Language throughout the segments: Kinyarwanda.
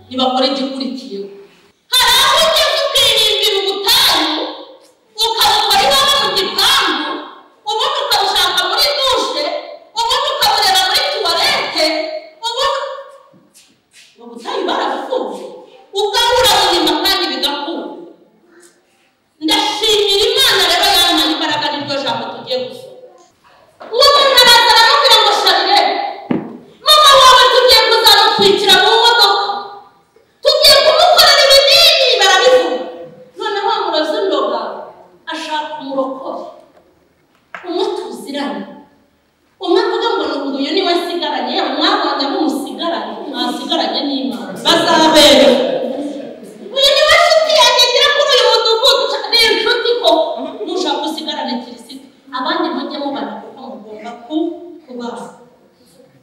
nibakora igikurikiyeho. Hari aho ugeze ukirindira ubutayu ukabukora iwawe mu gipangu, ubundi ukabushaka muri dushe, ubundi ukabureba muri tuwarete, ubundi ubutayu barabufunze ugahura ubuzima kandi bigakura. Ndashimira Imana rero yampaye imbaraga n'iryo jambo tugiye gusoma. Uwo ntaraza aramubwira ngo Sharire, mama wawe tugiye kuzamutwikira mu modoka, tugiye kumukorera ibinini barabivuga. Noneho amuroza indoga ashaka umurokore umutuziranye, umwe avuga ngo uyu niwe nsigaranye, mwabonye mumusigaranye, mwasigaranye n'Imana bazabera. Uyu niwe nshuti yanjye ngira kuri uyu mudugudu, ni inshuti ko mushaka gusigarana Kirisito, abandi mujye mubana kuko mugomba kubana.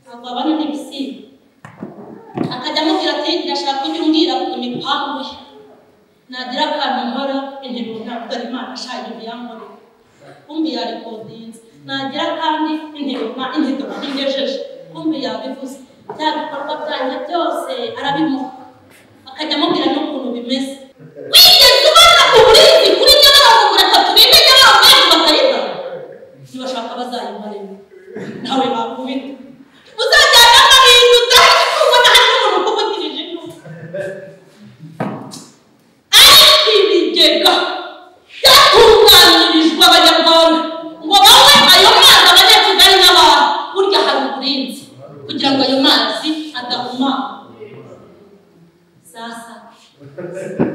Ntabwo abana n'ibisiga. Akajya amubwira ati ndashaka ujya umbwira imipangu ye, nagira akantu nkora intego ntabwo ari Imana ashaje ntiyambone, kumbi yarikodinze, nagira kandi intego ingejeje, kumbi yabivuze, bya bikorwa byanjye byose arabimuha. Akajya amubwira n'ukuntu bimeze. Wigeze ubona uburinzi kuri Nyabarongo mureka tubinde Nyabarongo kandi bakayibwa? Ntibashaka bazayimaremo nawe bakubita, uzajyana n'abintu udahita kubona hari n'umuntu ukuvugirije intugu. Ariko ibigega byatunganirijwe Abanyarwanda ngo bawe ayo mazi Abanyakigali n'abantu, burya hari uburinzi kugira ngo ayo mazi adahumana. Sasa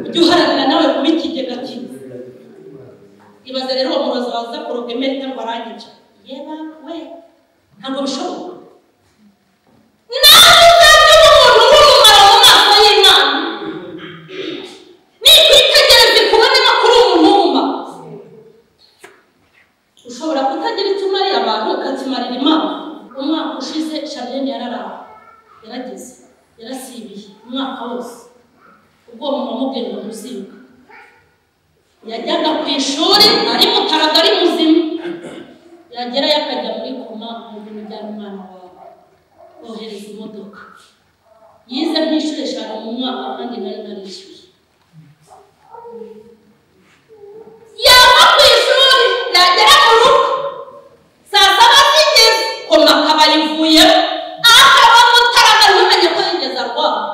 ujye uharanira nawe kuba ikigega cyiza. Ibaze rero uwo murozi waza kuroga emerita ngo arangica, yeba we ntabwo bishoboka. Nawe uzajya umuntu w'umumaro mu maso y'Imana, nikwitegereza ikubonemo kuri umuntu w'umumaro. Ushobora kutagira icyo umariye abantu ukakimarira Imana. Umwaka ushize Sharlene yarageze yarasibiye umwaka wose, ubwo mama mubwira ngo muziga. Yajyaga ku ishuri ari mutaraga ari muzima, yagerayo akajya muri koma mu bintu bya umwana wawe, wohereza imodoka. Yize nk'inshuro 5 mu mwaka kandi nari narishyuye. Yava ku ishuri yagera mu rugo saa 7 zigeze, koma akaba yivuyeho, akaba mutaraga ntumenye ko yigeze arwara.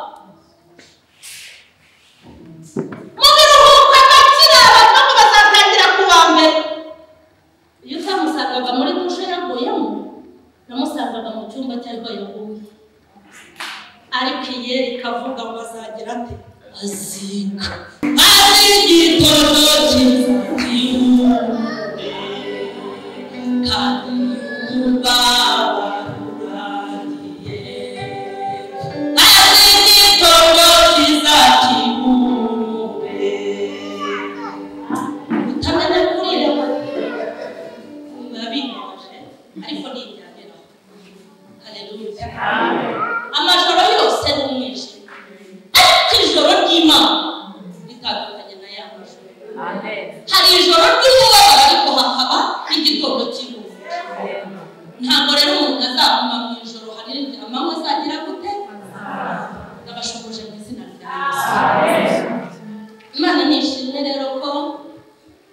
Iyo utamusangaga muri dushe yaguyemo, namusangaga mu cyumba cyariko yaguye. Ariko iyeri ikavuga ngo azagira ate? Aziga. Igitondo cy'imfubyi kandi ubaba uragiye. Igitondo cy'izakibumbe. Utamenya kurira babibaje, ariko ni ibyagera. Haleluya. Amajoro yose n'umwijima, ariko ijoro ry'Imana ritandukanye na ya majoro. Hari ijoro ry'umubabaro ariko hakaba igitondo cy'imfubyi. Ntabwo rero umuntu azaguma mu ijoro hari amanywa azagira gute? Ndabashoboje mu izina rya Yesu. Imana nishimwe rero ko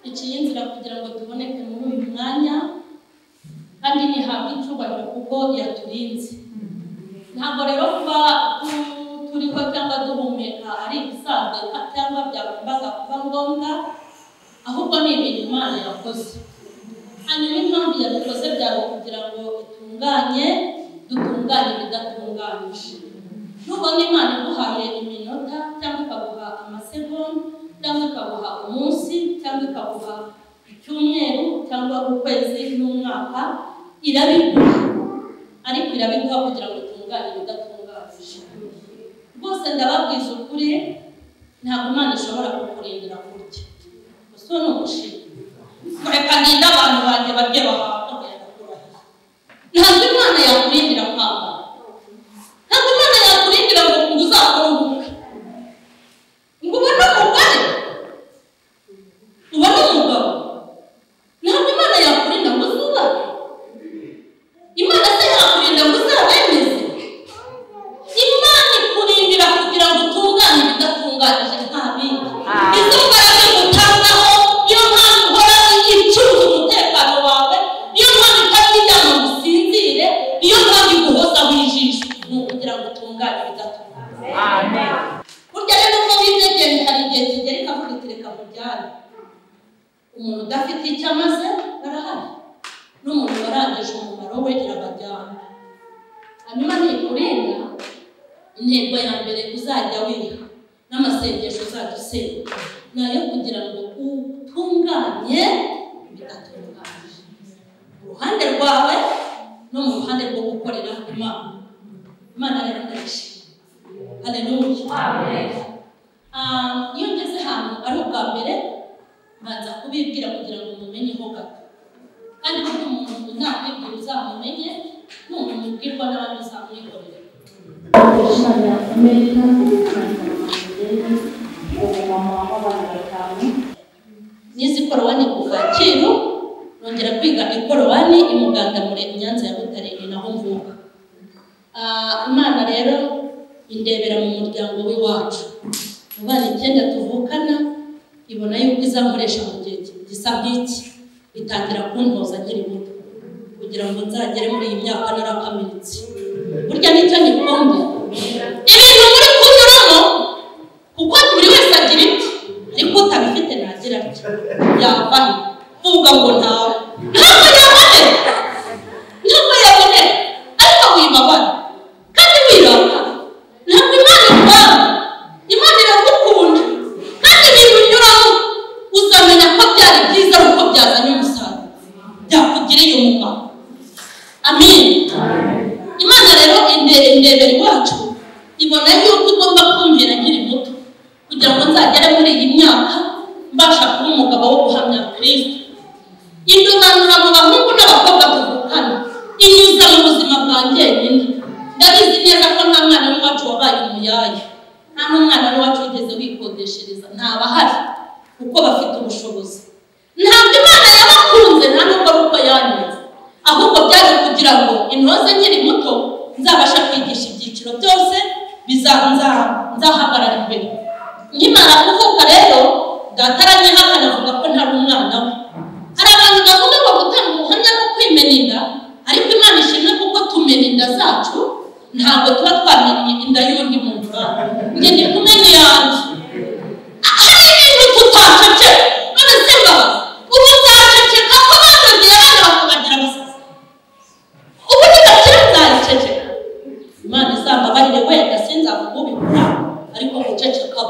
iciye inzira kugira ngo tuboneke muri uyu mwanya, kandi nihabwe icyubahiro kuko yaturinze. Ntabwo rero kuba turiho cyangwa duhumeka ari ibisanzwe cyangwa byagombaga kuba ngombwa, ahubwo ni ibintu Imana yakoze. Hanyuma impamvu yabikoze byari kugira ngo dutunganye ibidatunganije. Nubona Imana iguhaye iminota cyangwa ikaguha amasegonda cyangwa ikaguha umunsi cyangwa ikaguha icyumweru cyangwa ukwezi n'umwaka, irabiguha, ariko irabiguha kugira ngo utunganye ibidatunganije. Rwose ndababwiza ukuri, ntabwo Imana ishobora kukurindira kurya. Gusa ni ugushima. Mureka ndinde abantu banjye barye bahabwa yakurahiye. Ntabwo Imana yakurindira kwambara. Ntabwo Imana yakurindira ngo uzakorunguke. Ngo ubone umugore, ubone umugabo. Ntabwo Imana yakurinda ngo uzubake. Imana se yakurinda ngo uzabemeze. Imana ikurindira kugira ngo utunga umuntu udafite icyo amaze barahari, n'umuntu warangije umumaro we irabajyana. Hanyuma nikurinda, intego ya mbere uzajya wiha n'amasengesho uzajya usenga nayo kugira ngo utunganye bidatunganye uruhande rwawe no mu ruhande rwo gukorera Imana. Imana rero ndashimye. Haleluya. Amen. Iyo ngeze hano ari ubwa mbere mbanza kubibwira kugira ngo mumenye ho gato, kandi kuko umuntu ntakwibwira uzamumenye n'umuntu ubwirwa n'abandi uzamwikorera. Nizi korowani ku Kacyiru, nongera kwiga ikorowani i Mugandamure Nyanza ya Butare, naho mvuka. Imana rero indebera mu muryango w'iwacu, mu bana 9 tuvukana, ibona yuko izankoresha mu gihe gisa nk'iki, itangira kuntoza nkiri muto kugira ngo nzagere muri iyi myaka narakaminitse. Burya nicyo nyikunde ibintu muri kunyuramo, kuko buri wese agira iki, ariko utabifite nagira ati yabaye vuga ngo ntawe ntabwo yabone ariko wibabara kandi wiraka. Ntabwo Imana ikwana, Imana iragukunda, kandi ibintu unyuramo uzamenya ko byari byiza uko byazanye umusaruro byakugiriye umumaro. Amen. Imana rero indebera iwacu ibona yuko igomba kumvira nkiri muto kugira ngo nzagere muri iyi myaka mbasha kuba umugabo wo guhamya Kristo. Indunganura mu bahungu n'abakobwa tuvukana inyuza mu buzima bwanjye nyine. Ndabizi neza ko nta mwana w'iwacu wabaye umuyaya, nta n'umwana w'iwacu wigeze wikodeshereza, ntabahari kuko bafite ubushobozi. Ntabwo Imana yabakunze, nta nubwo ari uko yanyize, ahubwo byari kugira ngo intoze nkiri muto nzabasha kwigisha ibyiciro byose nzahagarara imbere. Nkimara kuvuka rero data aranyihakana avuga ko ntari umwana we. Hari abantu bavuga ngo gutanga ubuhamya no kwimena inda, ariko Imana ishimwe kuko tumena inda zacu, ntabwo tuba twamenye inda y'undi muntu. Njye ndi kumenya yanjye. Hari ibintu tutacece, none se mbabaza ubu nzaceceka ko bandogeye abana bakabagira abasazi, ubu nigakira nzaceceka. Imana izambabarire wenda sinzavuga ubikora, ariko guceceka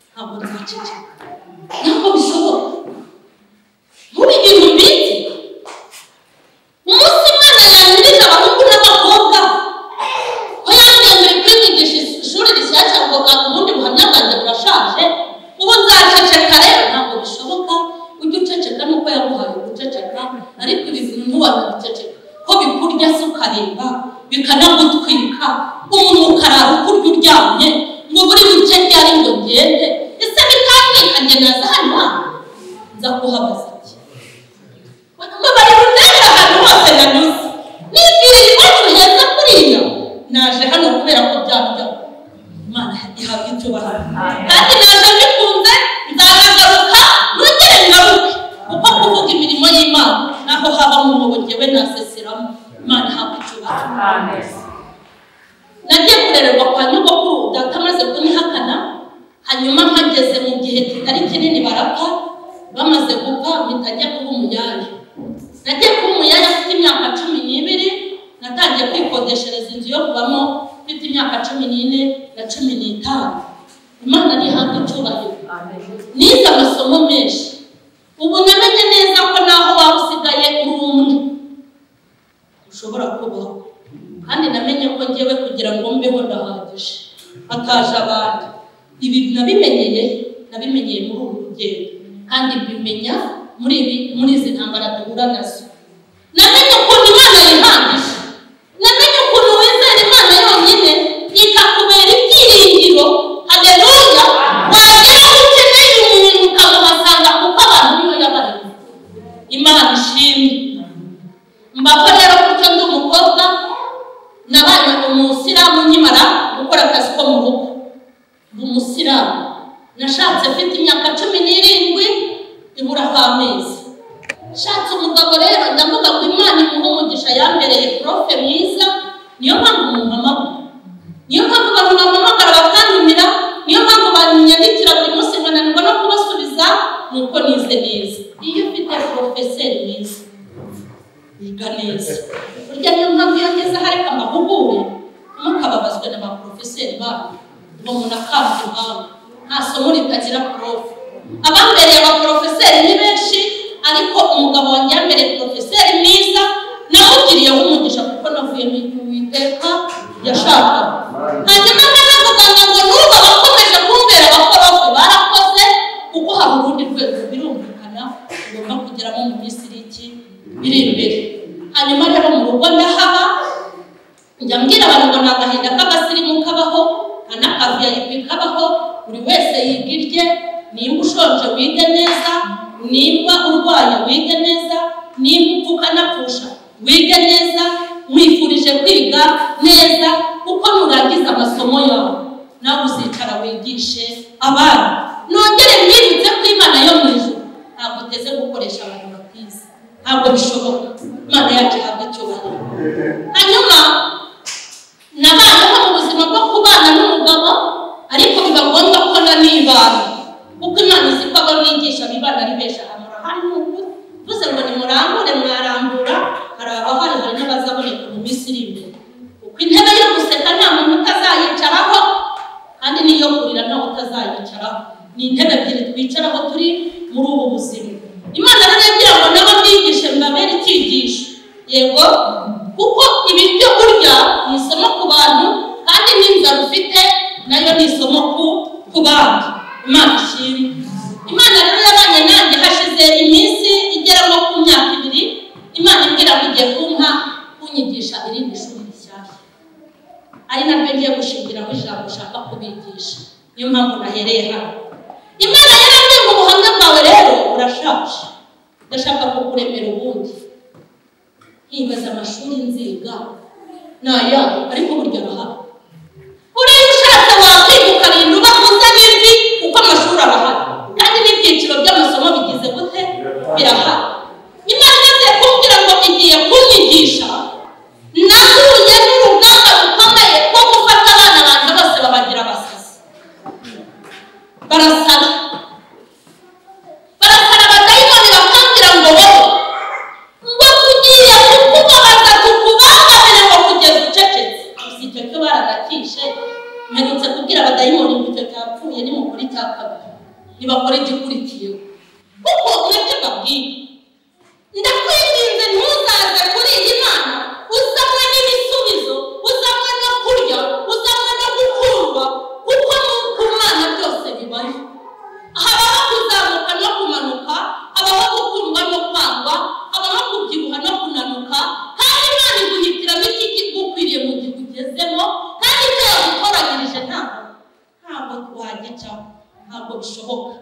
ntabwo nzaceceka, ntabwo bishoboka. Muri ibintu mbizi umunsi Imana yanyirije abahungu n'abakobwa ko yangendeye kwigisha ishuri rishyashya ngo ubundi buhamya bwanjye burashaje, ubu nzaceceka. Rero ntabwo bishoboka. Ujya uceceka nuko yaguhaye guceceka, ariko ibi bintu ntiwanabiceceka ko bikurya se ukareba bikanagutwika, umuntu ukarara ukurya uryamye ngo buri buce ryari ngo ngende. Ese bitandika njye naza hano nza kuhabaza iki? Bari gutera ahantu hose nanyuze nibwiriye iwacu heza kuriya, naje hano kubera ko byarya. Imana ihabwa icyubahiro, kandi naje bikunze, nzagaruka nongere ngaruke, kuko kuvuga imirimo y'Imana naho haba mu mwobo njyewe naseseramo. Imana ihabwa icyubahiro. Nagiye kurererwa kwa nyogokuru, data amaze kunyihakana, hanyuma mpageze mu gihe kitari kinini barapfa, bamaze gupfa mpita njya kuba umuyaya. Nagiye kuba umuyaya afite imyaka 12, natangiye kwikodeshereza inzu yo kubamo mfite imyaka 14 na 15. Imana ihabwa icyubahiro. Nize amasomo menshi, ubu namenye neza ko naho waba usigaye uri umwe ushobora kubaho, kandi namenye ko ngewe kugira ngo mbeho ndahagije hataje abandi. Ibi nabimenyeye muri ubu rugendo, kandi mbimenya muri izi ntambara duhura nazo. Namenye ukuntu Imana yihagije, namenye ukuntu wizera Imana yonyine ikakubera ibyiringiro. Haleluya. Wagira ukeneye umuntu ukamuhasanga kuko abantu niyo yabaremye. Imana ishimwe. Mbaho rero kuko ndi umukobwa, nabaye umusiramu nkimara gukora akazi ko mu rugo. Umusiramu nashatse mfite imyaka 17, ibura amezi. Shatse umugabo rero ndavuga ngo Imana imuhe umugisha, yambereye profe mwiza, niyo mpamvu mumpamagara, niyo mpamvu abantu bampamagara bakantumira, niyo mpamvu banyandikira buri munsi nkananirwa no kubasubiza, nuko nize neza. biga neza. Burya niyo mpamvu iyo ngeze hari amahugure mukababazwe n'abaprofeseri babo ngo umuntu akamva impamvu nta somo ritagira prof. Abambereye abaprofeseri ni benshi, ariko umugabo wanjye yambereye profeseri mwiza, nawugiriyeho umugisha kuko navuye mu Uwiteka yashaka. Hanyuma nkavuga ngo n'ubu bakomeje kumbera abaporofe barakoze, kuko hari urundi rwego birumvikana ugomba kugeramo mu minsi iri imbere. Hanyuma rero mu rugo ndahaba, njya mbwira abantu ngo nagahinda k'abasirimu kabaho, n'akaviyayipi kabaho, buri wese yigirye. Nimba ushonje wige neza, nimba urwaye wige neza, nimba upfuka napfusha wige neza. Mwifurije kwiga neza, kuko nurangiza amasomo yawe nawe uzicara wigishe abana. Nongere mwibutse ko Imana yo mu ijuru ntabwo uteze gukoresha abantu batize, ntabwo bishoboka. Imana yacu ihabwa icyubahiro. Hanyuma nabayeho mu buzima bwo kubana n'umugabo, ariko biba ngombwa ko nanibana, kuko Imana izi ko abo nigisha bibana ari benshi. Ahamura hari n'uvuze ngo nimurambure mwarambura, hari abahari, hari n'abazaboneka mu minsi iri imbere. Kuko intebe yo guseka nta muntu utazayicaraho, kandi n'iyo kurira ntawe utazayicaraho. Ni intebe ebyiri twicaraho turi muri ubu buzima. Imana rero yagira ngo nabo bigishe mbabere icyigisho, yego, kuko ibi byo kurya ni isomo ku bantu, kandi n'inzara ufite nayo ni isomo ku bandi. Imana ishimwe. Imana rero yabanye nanjye hashize iminsi igera nko ku myaka 2. Imana imbwira ngo igiye kunyigisha irindi shuri rishyashya, ari naryo ngiye gushingiraho ijambo ushaka kubigisha. Niyo mpamvu nahereye hano. Imana yarambwiye ngo ubuhamya bwawe rero urashaje, ndashaka kukuremera ubundi. Nkibaza amashuri nziga naya, ariko burya arahari. Uriya ushatse wakwiga ukarinda ubakuza n'imvi, kuko amashuri arahari, kandi n'ibyiciro by'amasomo bigize gute birahari. Imana igiye kumbwira ngo igiye kunyigisha, nahuye n'urugamba rukomeye rwo gufata abana banjye bose babagira abasazi. Barasara abadayimoni bakambwira ngo wowe ngo tugiye kukubabaza tukubangamire ngo kugeza ucecetse. Si icyo cyo baranakishe, mperutse kubwira abadayimoni ngo icyo cyapfuye nimukora icya kabiri, nibakora igikurikiyeho. Kuko mwebwe babwira, ndakwinginze ntuzaze kuri iyi Mana uzanywe n'ibisubizo, uzanywe no kurya, uzanywe no gukurwa, kuko ku Mana byose bibaye. Habaho kuzamuka no kumanuka, habaho gukundwa no kwangwa, habaho kubyibuha no kunanuka, kandi Imana iguhitiramo iki kigukwiriye mu gihe ugezemo, kandi icyo yagutoranyirije ntabwo twagicaho, ntabwo bishoboka.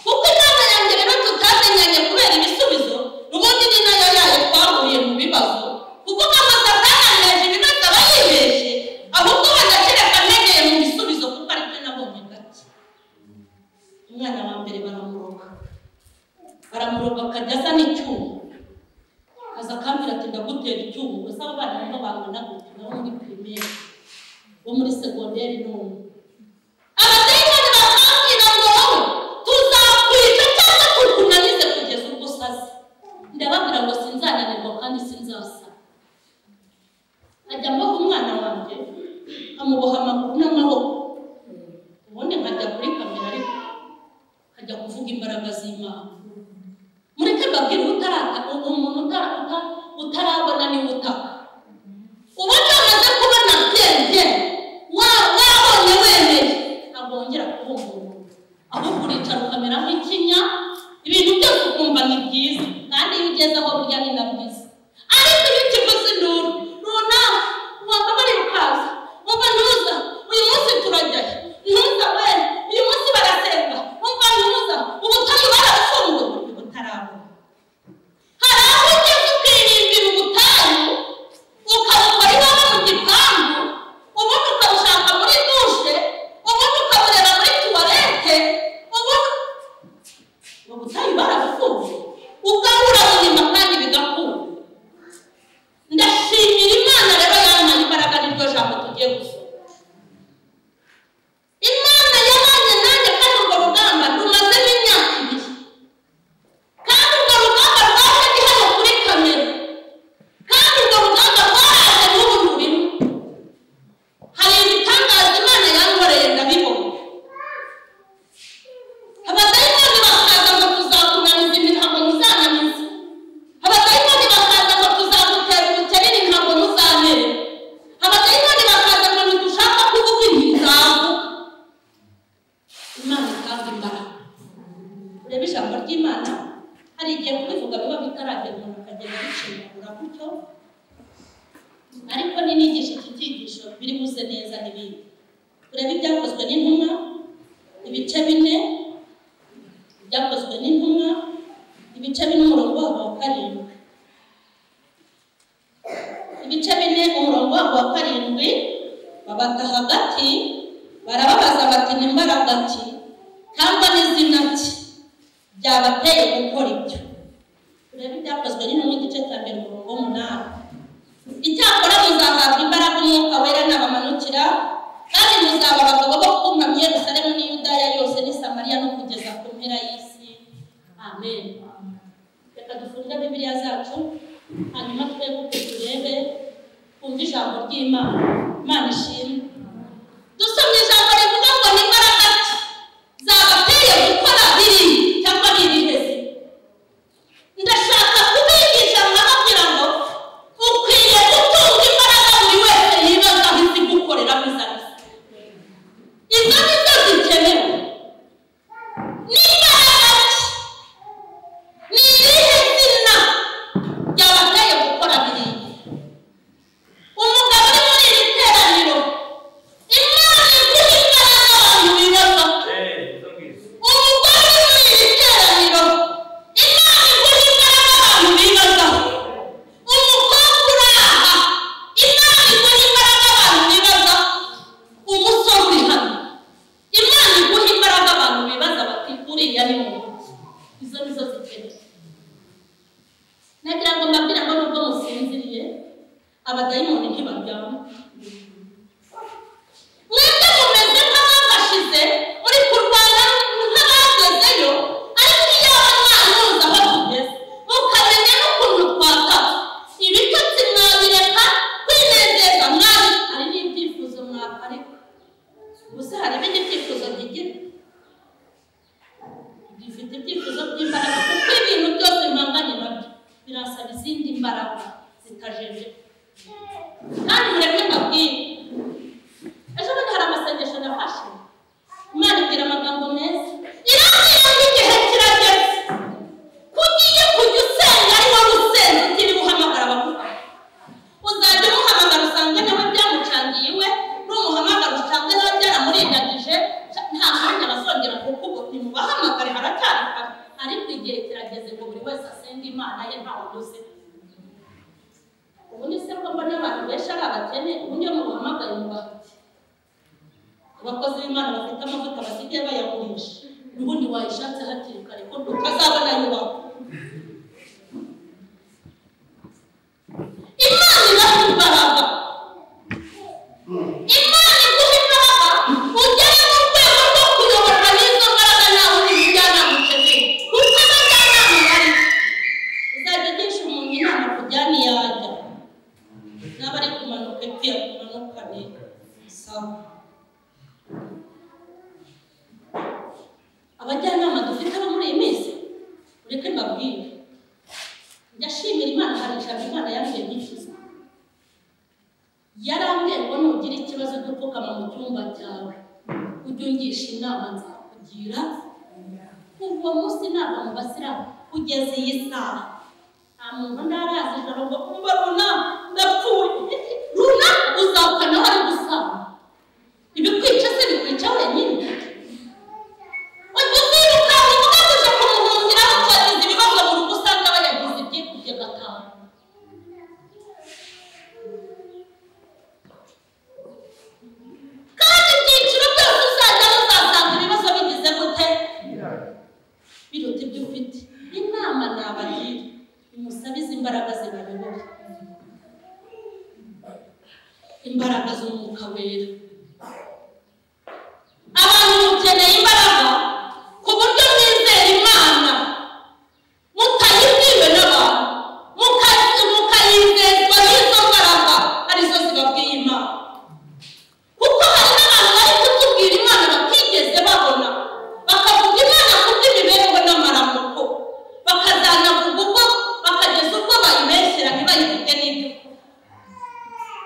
Kuko Imana yanjye rero tutamenyanye kubera ibisubizo, ubundi ni nayo yayo twahuriye mu bibazo, kuko nk'amasatani yaje ibibazo aba yibeshye, ahubwo badakereka ntegeye mu bisubizo, kuko ari byo nabonye gake. Umwana wa mbere baramuroga akajya asa n'icyuma, aza akambwira ati ndagutera icyuma. Gusa abo bana nabo bangana gutya, nabo muri primaire, bo muri segonderi n'umwe. Abadayimoni bakambwira ngo wowe tuzakwica cyangwa tukunanize kugeza ubwo usaze. Ndababwira ngo sinzananirwa kandi sinzasa. Ajya mboha umwana wanjye, amuboha amaguru n'amaboko, ubundi nkajya kuri kamera, ariko nkajya kuvuga imbaraga z'Imana. Mureke mbabwire umuntu utarabona niwe utaka. Ubona amaze kubona byenge wabonye wemeye, ntabwo wongera kubumva umuntu, ahubwo uricara ukamera nk'ikinya, ibintu byose ukumva ni byiza, kandi iyo ugeze aho burya ni na byiza. Ariko iyo ukivuze induru runaka, wumva bari ukaza, wumva ntuza, uyu munsi turajyayo, ntuza we, uyu munsi barasenga, wumva ntuza, ubutayu barafunguye, utarabona. Hari aho ugeze bikagenda bicengagura gutyo, ariko n'inigisha iki cyigisho biri buze neza n'ibindi. Urebe ibyakozwe n'intumwa ibice 4, ibyakozwe n'intumwa ibice 4 umurongo wa 7, ibice 4 umurongo wa 7, babata hagati barababaza bati n'imbaraga ki cyangwa n'izina ki byabateye gukora ibyo. Urebe ibyakozwe n'intumwa igice cya 1 umurongo wa 8, icyakora muzahabwa imbaraga umwuka wera nabamanukira, kandi muzaba abagabo bo kumpa Yerusalemu n'i Yudaya yose n'i Samariya no kugeza ku mpera y'isi. Amen. Reka dufunge Bibiliya zacu hanyuma twebwe turebe kumva ijambo ry'Imana. Imana ishimwe. Dusomye ijambo rivuga ngo n'imbaraga zabateye gukora biri cyangwa biriheze. Ndashaka kubigisha nkababwira ngo ukwiye gutunga imbaraga buri wese yibaza aho izi gukorera bizana. Izo nizo zikenewe. N'imbaraga ni irihe zina ryabateye gukora biriya? Umugabo uri muri iri teraniro, Imana iguha imbaraga abantu bibaza. Umugore uri muri iri teraniro, Imana iguha imbaraga abantu bibaza. Umukobwa uri aha, Imana iguha imbaraga abantu bibaza. Umusore uri hano, Imana iguha imbaraga abantu bibaza bati uriya ni muntu. Izo nizo zikenewe. Nagira ngo mbabwire ngo nubwo musinziriye abadayimoni ntibaryama. Mwebwe mumeze nk'abafashize muri kurwana nk'abagezeyo, ariko iyo mwanyuze aho tugeze mukamenya n'ukuntu twaka ibitotsi mwabireka kwinezeza mwari hari n'ibyifuzo mwaparika. Gusa hari ibindi byifuzo ntigira, bifite ibyifuzo by'imbaraga kuko ibintu byose mpanganye nabyo birasaba izindi imbaraga zitajeje. Kandi mureke mbabwire, ejo bundi hari amasengesho nafashe, Imana ibwira amagambo meza, irambwira ngo igihe kirageze kugiye kujya usenga ari wowe usenga utiriwe uhamagara abagufasha. Uzajya umuhamagara usange nawe byamucangiye iwe, n'umuhamagara usange nawe byaramurindagije, nta mwanya bazongera kuko ntimubahamagare haracyari kare. Ariko igihe kirageze ngo buri wese asenga Imana ye ntawe ubuze. Ubundi se ko mbona abantu benshi ari abakene, ubundi iyo mubahamagaye mubafite. Abakozi b'Imana bafite amavuta basigaye bayagurisha, ubundi wayishatse hakiri kare ko utazabona yubaho. Imana ibaha imbaraga. Imana iguha imbaraga ugere mu rwego rwo kuyoborwa n'izo mbaraga nawe ubijyanama ukeneye. Kuko abajyanama bari uzajya ugisha umuntu inama kujyana iyo ajya. N'aba ari kumanuka epfo kumanukane sawa. Abajyanama dufite abo muri iyi minsi, ureke mbabwire, ndashimira Imana. Hari ijambo Imana yambwiye nyifuza, yarambwiye ngo nugira ikibazo dupfukama mu cyumba cyawe ujye ungisha inama nzakugira. Uwo munsi ntabwo mu Basilamu kugeza iyi saha nta muntu ndarazi ijoro ngo kumva runaka ndapfuye, runaka uzapfa nawe ari gusama. Ibikwica se bikwica wenyine. Uziruka uvuga kuje kumuhungira bagize ibibazo mu rugo usanga bayagize ibyikubye gatanu. Kandi ibyiciro byose uzajya uzasanga ibibazo bigize gute biruta ibyo ufite. Inama nabagira, nimusabe izi imbaraga zibayobora, imbaraga z'umwuka wera. Abantu mukeneye imbaraga ku buryo mwizera Imana mutayibwiwe n'abantu, mukayizezwa n'izo mbaraga arizo zibabwiye Imana. Kuko hari n'abantu bari kutubwira Imana batigeze babona, bakavuga Imana kubw'imibereho n'amaramuko, bakazanavuga ubwo bakageza ubwo bayibeshyera ntibayivuge n'ibyo.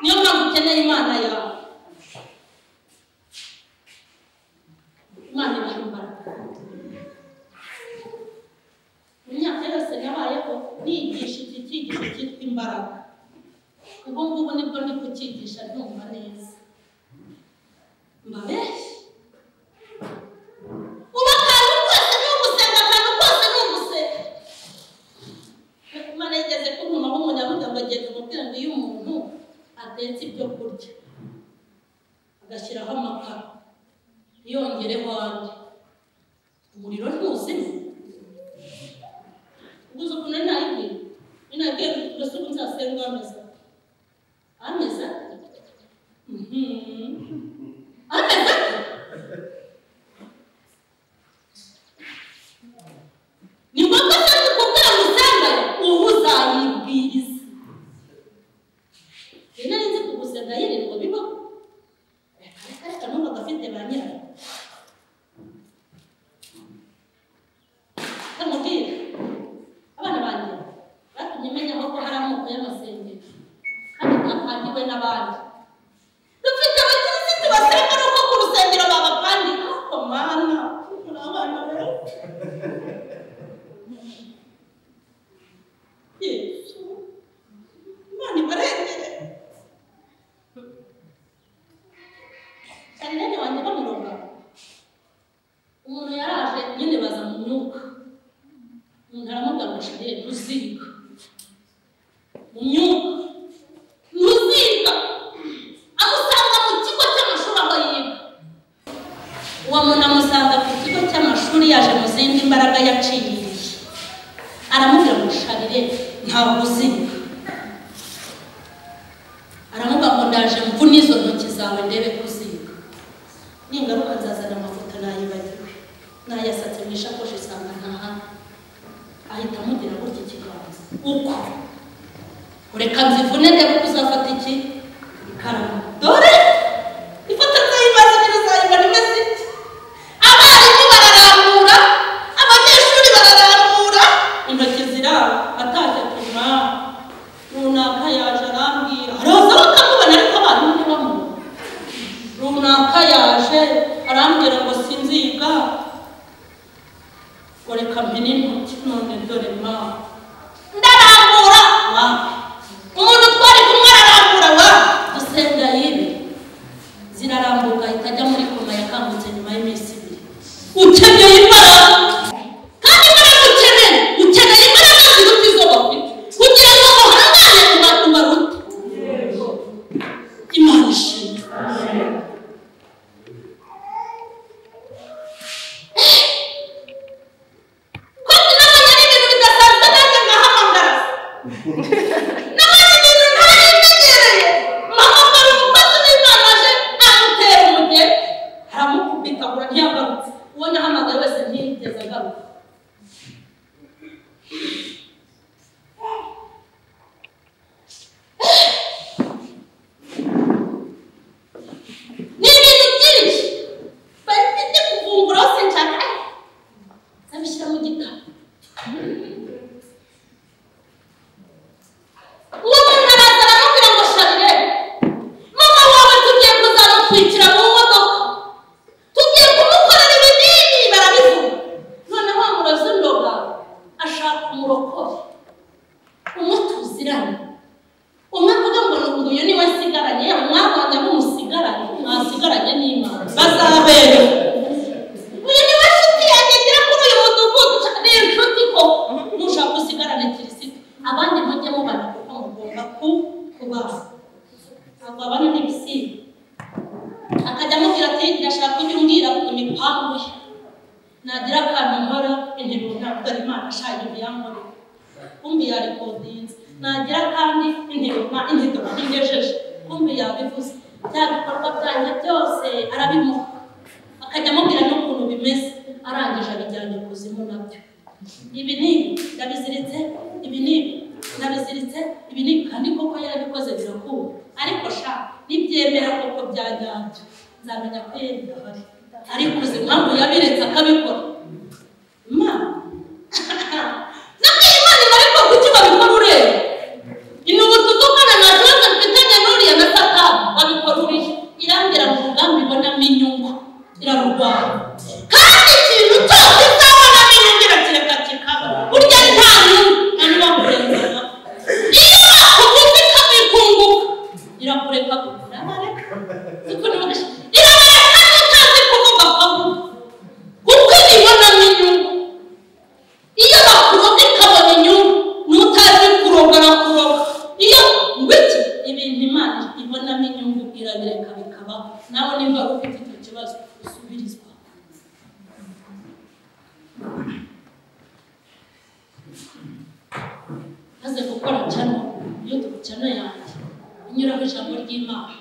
Niyo mpamvu ukeneye Imana yawe. Imana ibaha imbaraga. Mu myaka yose nabayeho nigisha iki icyigisho cyitwa imbaraga. Ubu ngubu nibwo ndi kucyigisha ndumva neza. Mbabeshye uba akantu kose ni ugusenga, akantu kose ni ugusenga. Imana yigeze kuntumaho umunyabuda ngo agende umubwira ngo iyo umuntu atetse ibyo kurya agashyiraho amakara yongereho andi, umuriro ntuzima. Uguze ukuntu ninabwiye mbese ubu nzasenga ameza ameza ameza ni ngombwa cyane kubwira musenga ubu uzayibwiriza. Rero nzi kugusenga yirirwa bibaho reka numva gafite ba nyirayo. Kamubwira abana banjye batumye menya ko hari amoko y'amasengero kandi ntapangiwe n'abandi. Dufite abakirisitu basenga nuko ku rusengero babapandika. Mana muri abana be Yesu Imana ibarengere. Karine wanjye bamuroga umuntu yaraje nyine baza mu myuka, umuntu aramuganisha rero uziga mu myuka nuziga amusanga mu kigo cy'amashuri aho yiga. Uwo muntu amusanga ku kigo cy'amashuri yaje mu zindi mbaraga yaciriye, aramubwira ngo Sharire ntabwo uziga. Aramubwira ngo ndaje mvune izo ntoki zawe ndebe kuziga, ningaruka nzazana amafoto nayibagiwe nayasatse mu ishakoshi isanga ntahandi. Ahita amugira gutya ikiganza uko ureka nzivune ndebe kuzafata iki ikaramu. Dore ifoto nzayibaza uzayibona imeze iki. Abarimu bararambura, abanyeshuri bararambura, intoki ziraba. Atashye atuma runaka yaje arambwira, araza bakamubona ariko abarimu ntibamubona. Runaka yaje arambwira ngo sinziga, ngo reka mpine intoki. None dore ma ndarambura wa umuntu twari kumwe ararambura wa dusenga yibi zirarambuka itajya muri koma yakangutse nyuma y'iminsi 2. Ukeneye imbaraga kandi imbaraga ukeneye imbaraga ziruta izo bafite kugira ngo muhangane kubaruta. Imana ishimwe. nawe nimba ufite icyo kibazo usubirizwa. Maze gukora cyane YouTube channel yanjye inyuraho ijambo ry'Imana,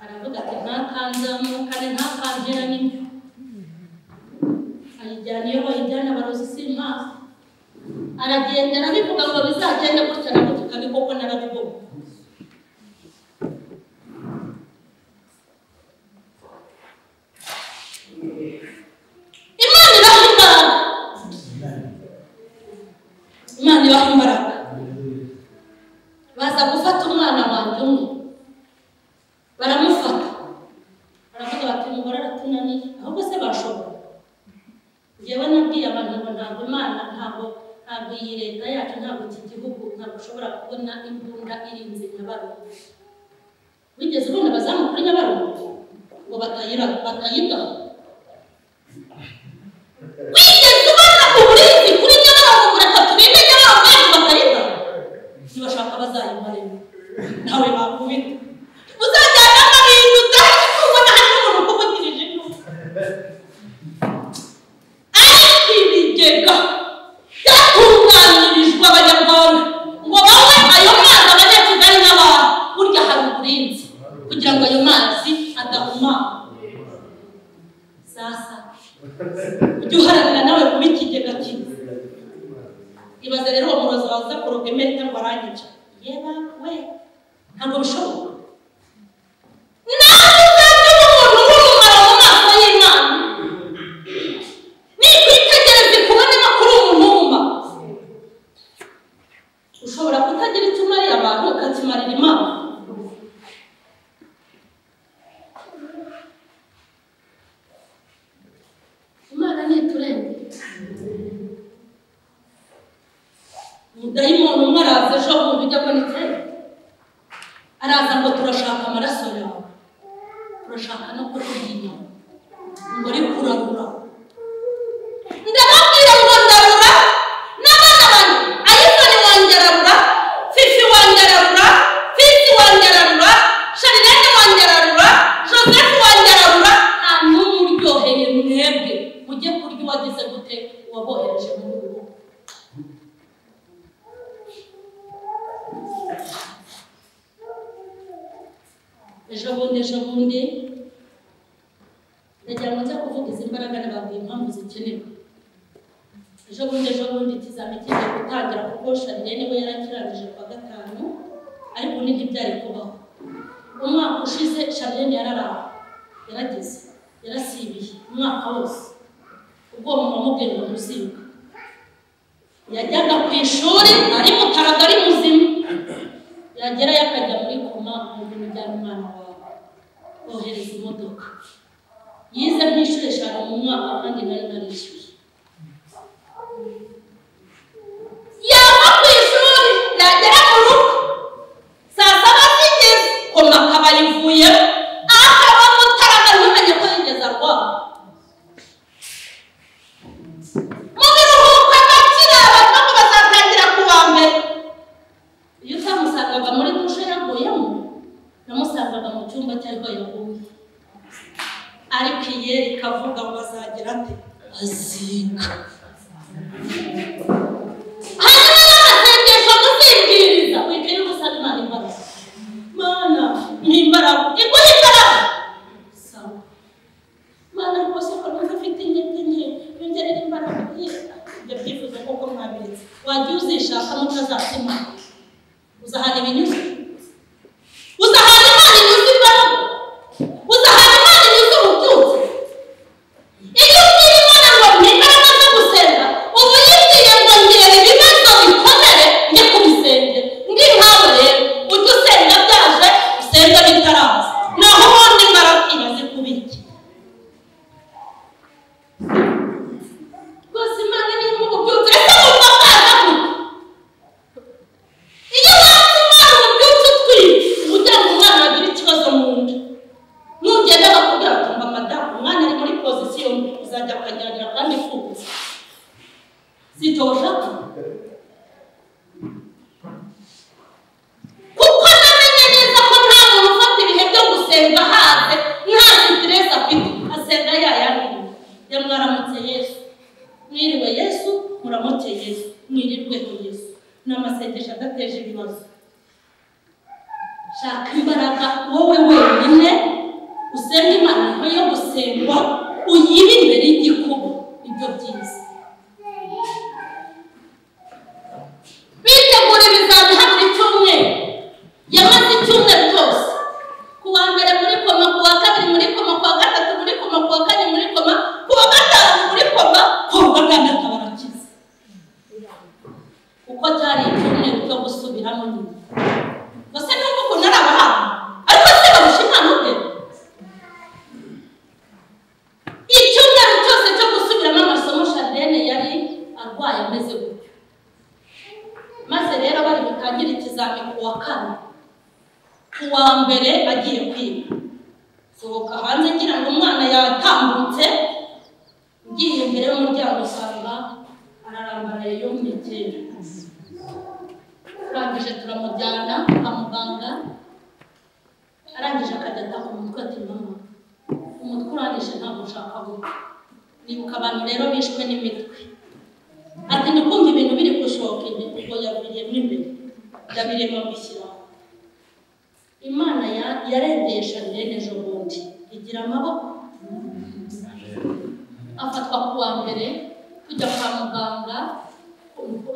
aravuga ati ntakanzamu kandi ntakangera n'imwe, ayijyana iyo bayijyana abarozi simpazi, aragenda arabivuga ngo bizagende gutya na gutya kandi koko narabibona. Imana ibaha imbaraga. Baza gufata umwana wanjye umwe baramufata, baravuga bati umugore aratunaniye, ahubwo se bashobora. Yewe nabwiye abantu ngo ntabwo Imana ntabwo iyi leta yacu ntabwo iki gihugu ntabwo ushobora kubona imbunda irinze Nyabarongo. Wigeze ubona abazamu kuri Nyabarongo ngo batayiga? Wigeze ubona uburinzi kuri Nyabarongo ngo reka tubinde Nyabarongo batayiga? Ntibashaka bazayimaremo nawe bakubita uzajyana n'ibintu udahita kubona hari n'umuntu ukuvugirije intugu. Ariko ibigega byatunganirijwe Abanyarwanda ngo bawe ayo mazi Abanyakigali n'abantu, burya hari uburinzi kugira ngo ayo mazi adahumana. Sasa ujye uharanira nawe kuba ikigega cyiza. Ibaze rero uwo murozi waza kuroga emerita ngo arangica, yeba we ntabwo bishoboka. Nawe uzajya umuntu w'umumaro mu maso y'Imana, nikwitegereza kubona amakuru y'umuntu ushobora kutagira icyo umariye abantu ukakimarira Imana. Imana niturenge. Umudayimoni umwe araza ejo bundi ujya abonetse, araza ngo turashaka amaraso yawe, turashaka no kurya inyama, ngo ari kurarura. Ndababwira ngo ndarura n'abana banjye, Ayisoni wanjye ararura, Fifi wanjye ararura, Fisi wanjye ararura, Sharinete wanjye ararura, Joseph wanjye ararura. Nta n'umwe uryoheye mwebwe mujye kurya uwagize gute wabohereje mu rugo. Ejo bundi ndagira ngo nze kuvuga izi mbaraga n'ababwiye impamvu zikenewe. Ejo bundi ikizami kigiye gutangira kuko Sharinete we yarakirangije kwa gatanu, ariko ntibyari kubaho. Umwaka ushize Sharinete yarageze yarasibiye umwaka wose, ubwo mama mubwira ngo muzinga yajyaga ku ishuri ari mutaraga ari muzima, yagera yakajya muri koma mu bintu bya umwana wawe bohereza imodoka. Yize nk'inshuro 5 mu mwaka kandi nari narishyuye. Yava ku ishuri yagera mu rugo saa 7 zigeze koma akaba yivuyeho, akaba mutaraga ntumenye ko yigeze arwara. Mu biruhuko agakira abantu bazatangira kuwa mbere. Iyo utamusangaga muri dushe yaguyemo, namusangaga mu cyumba cyariko yaguye, ariko iyeri ikavuga ngo azagira ate azinga. Hanyuma n'amasengesho muzibwiriza wicaye gusaba Imana imbaraga. Mana n'imbaraga iguhe imbaraga. Sawa Mana rwose ko ntafite intege nke yongerera imbaraga. Ibyo byifuzo kuko mwabiritse wajya uzishaka mutazatima uzahana ibinyuze, uzahana Imana inyuze imbaraga, uzahana Imana inyuze ububyutse. Iyo ubwira Imana ngo ni imbaraga zo gusenga, ubu yibwiye ngo ngirira ibibazo bikomere njye kubisengera. Ndi nkawe rero ujye usenga byaje usenga bitaraza, naho ubundi imbaraga ibaze kubiki. Rwose Imana ni mu bubyutse, ese wumva bwaza gute? Iyo wazi Imana ububyutse utwite kugira ngo umwana agire ikibazo mu nda, nugenda bakubwira bati mba madamu umwana ari muri pozisiyo uzajya ukajyanira kandi ifunze, sitoshaka kuko Yesu, mwirirweho Yesu. N'amasengesho adateje ibibazo. Shaka imbaraga wowe wenyine usenga Imana yo gusengwa, uyibe imbere y'igikuba, ibyo byiza. Bitegura ibizami hano icyumweru, yamaze icyumweru cyose. Ku wa mbere muri koma, ku wa kabiri muri koma, ku wa gatatu muri koma, ku wa kane muri koma, ku wa gatanu muri koma, ku wa gatandatu barakize. Uko cyari icyumweru cyo gusubiramo nyine. Bose n'uko ukuntu ari abahanga, ariko se barusha Imana ubwe. Icyumweru cyose cyo gusubiramo amasomo Charlene yari arwaye ameze gutyo. Maze rero bari butangira ikizami ku wa kane, ku wa mbere agiye kwiga. Sohoka hanze ngira ngo umwana yatambutse, ngiye imbere y'umuryango usanga ararambaraye yomye kera. Arangije turamujyana kwa muganga, arangije akajya ataka umutwe ati mama, umutwe urangije ntabwo ushaka gupfa. Nibuka abantu rero bishwe n'imitwe. Ati ndikumva ibintu biri gushoka imbere, ubwo yaviriyemo imbere, yabiremo bishyiraho. Imana yarendeye Charlene ejo bundi igira amaboko. Afatwa ku wa mbere tujya kwa muganga,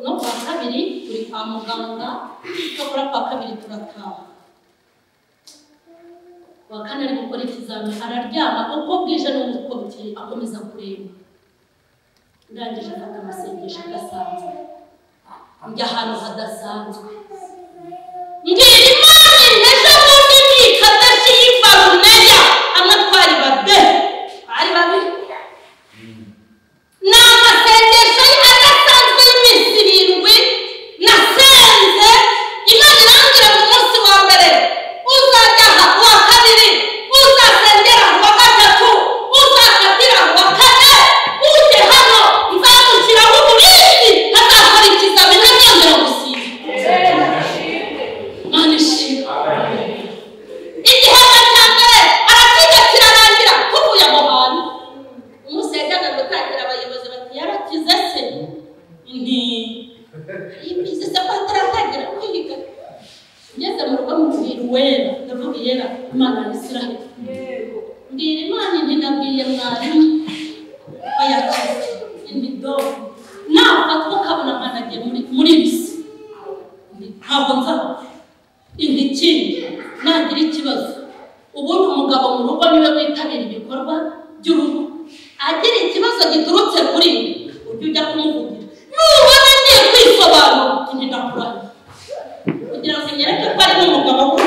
no kwa kabiri turi kwa muganga, cyokora kwa kabiri turataha. Wa kane ari gukora ikizami araryama, uko bwije n'uko bukeye akomeza kureba. Ndangije afata amasengesho adasanzwe, njya ahantu hadasanzwe, mbwira Imana ejo bundi nikadashi yiva Rumeya, amatwari babe ari babiri. N'amasengesho adasanzwe y'iminsi 7 nasenze. Imana irambwira mu munsi wa mbere uzajya aha, wa kabiri uzasengera, wa gatatu uzakatira, wa kane uje hano nzamushyiraho uburinzi, hazakora ikizami ntazongera gusiba. Imana ishimwe. Igihembwe cya mbere arakiga kirarangira, tuvuye aho hantu. Umunsi yajyaga gutangira abayobozi bati yarakize se? Yibize se ko ataratangira kwiga. Ngeze mu rugo mubwira Uwera, ndavuga Yera, Imana ya Isiraheli. Mbwira Imana nti nabwiye mwarimu bayakize indido. Nafatwa ukabona nkanagiye muri bisi, ntabwo nzaba indikindi nagira ikibazo. Ubundi umugabo mu rugo niwe witabira ibikorwa by'urugo. Agira ikibazo giturutse kuri we, ujya ujya kumuvugira. Nubona ngiye kwisobanura nti ndakurahiye, kugira ngo nyereke ko ari n'umugabo we.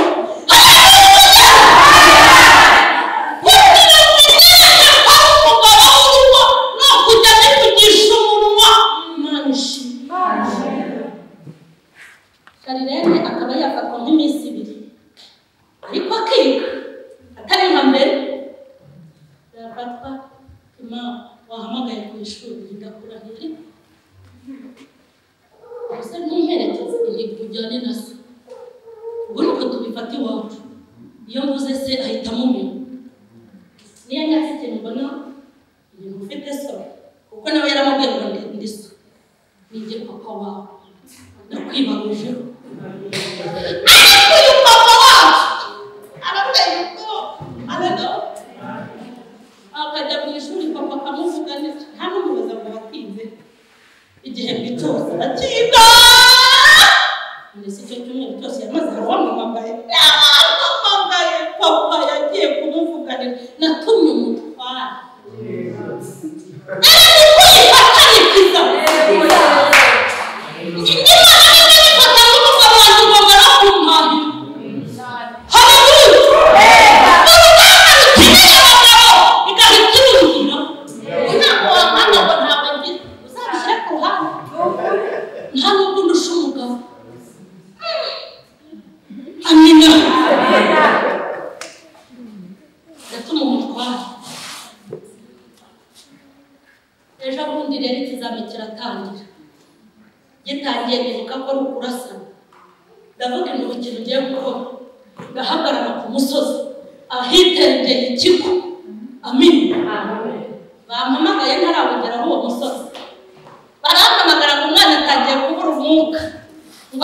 Charlene akaba yafatwa nk'iminsi 2, ariko akiga atari nka mbere. Yafatwa wahamagaye ku ishuri ndakurahiye, gusa ntumperekeze kujyane na se. Ubwo nuko tubifata iwacu. Iyo mvuze se ahita amumenya. Niyo nyatse ikintu mbona ibintu ufite so, kuko nawe yaramubwiye ngo ndi so, ninjye papa wawe, ndakwibarujeho. Ariko uyu papa wacu arabwira ko akajya mu ishuri, papa akamuvuga neza, nta n'umubaza ngo batinze. Igihembwe cyose arakiga. Ndetse icyo cyumweru cyose yamaze aramamagaye, papa yagiye kumuvuganira, natumye umutwara. Ejo bundi rero ikizami kiratangira. Gitangiye nibuka ko ari ukurasana. Ndavuga ngo ikintu ugiye gukora, ndahagarara ku musozi ahiterengeye ikigo. Amen. Bampamagaye ntarabugeraho uwo musozi. Barampamagara ngo umwana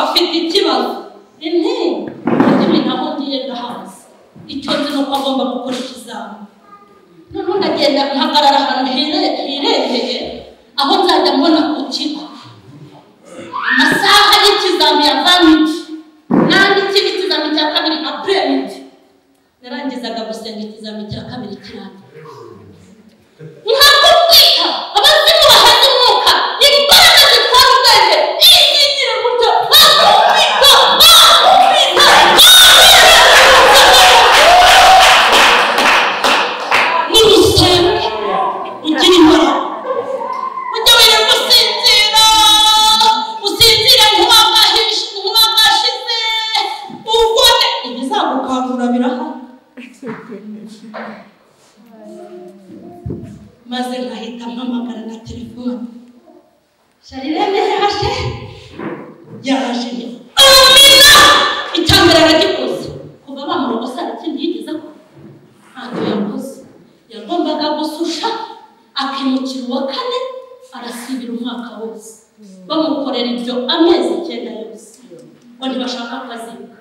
afite ikibazo ndimi naho ngiye ndahazi icyo nzi nuko agomba gukora ikizami none ndagenda nkagarara ahantu hirengeye aho nzajya mbona ku kigo amasaha y'ikizami ya vaniti nandi ikindi kizami cya kabiri apremidi narangizaga gusenga ikizami cya kabiri kirangiye nkakubwita abazimu bahaze umwuka imbaraga zitwara ubwenge izigira gutyo bakubwita n'ibisenge ugira imbaraga ujya wera usinzira nk'uwagashize ubone ibizagukangura birahari maze nkahita mpamagara na telefone Sharirene yaje amina icyambere aragikoze kuva bamurogo sara ikindi yigeze ko ntacyo yakoze yagombaga gususha akimukira uwa kane arasibira umwaka wose bamukorera ibyo amezi 9 yose ngo ntibashaka akaziga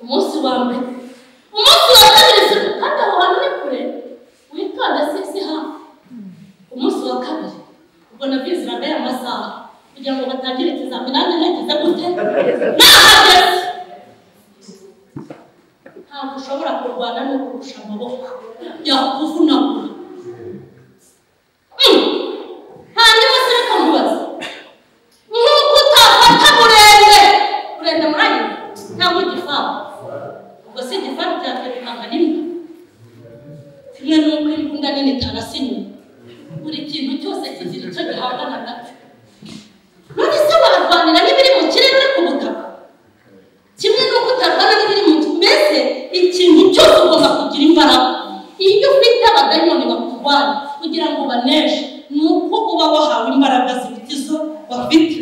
umunsi wa mbere umunsi wa kabiri kandi aho hantu ni kure witonda 6 ha umunsi wa kabiri ubwo nabiziraga ya masaha kugira ngo batangire ikizamini nanjye nagize gute nahageze ntabwo ushobora kurwana no kurusha amaboko yakuvunagura hanyuma se reka mubaze nk'uko utafata burende muranye ntabwo igifaru ubwo si igifaru cyakwerekana n'imbwa kimwe n'uko imbunda nini itarasinye buri kintu cyose kigira icyo gihangana nacyo none se barwanira n'ibiri mu kirere ku butaka kimwe n'uko utarwana n'ibiri mu mbese ikintu cyose ugomba kugira imbaraga iyo ufite abadayimoni bakurwanya kugira ngo baneshe nuko uba wahawe imbaraga zifite izo bafite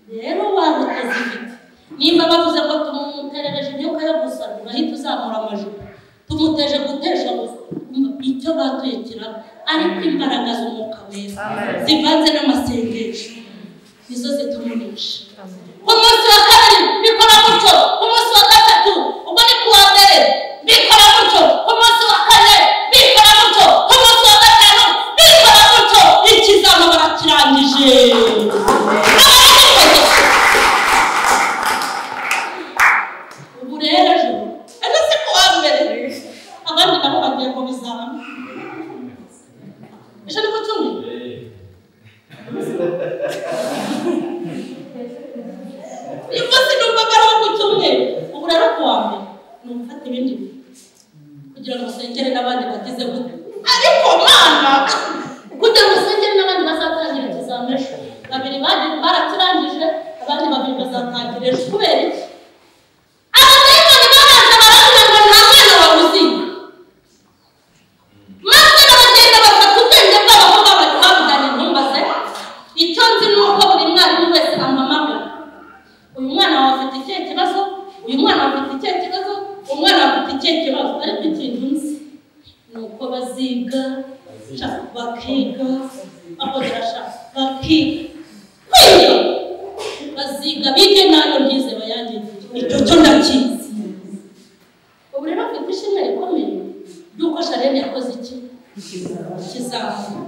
rero waruta zifite nimba bavuze ko tumuterereje imyuka yo gusara urahita uzamura amajuru tumuteje gutesha icyo batwekera ariko imbaraga z'umwuka wera zivanze n'amasengesho nizo zitumunisha ku munsi wa kabiri bikora gutyo ku munsi wa gatatu ubwo ni kuwa mbere bikora gutyo ku munsi wa kane bikora gutyo ku munsi wa gatanu bikora gutyo ikizama barakirangije ubu rero ejo si kuwa mbere abandi nabo bagiye mu bizami ejo ni ku cyumweru iyo umunsi numvaga ari uwo ku cyumweru ubu rero kuwa mbere ni ugufata ibindi bintu kugira ngo usengere n'abandi bagize gute ariko mana kugira ngo usengere n'abandi bazatangira ikizami ejo babiri barakirangije abandi babiri bazatangira ejo kubera iki abadayimoni baraza baravuga ngo nta mwana wawe uziga maze baragenda bafata ubwenge bwabo aho babujyanye ntumbaze icyo nzi ni uko buri mwarimu wese ampamagara uyu mwana wawe afite ikihe kibazo uyu mwana afite ikihe kibazo umwana afite ikihe kibazo ariko ikintu nzi ni uko baziga bakiga bakongera bakiga kwiga baziga bige nayo ngize bayangize icyo cyo ndakizi ubu rero afite ishimwe rikomeye ry'uko Sharene yakoze iki kizamu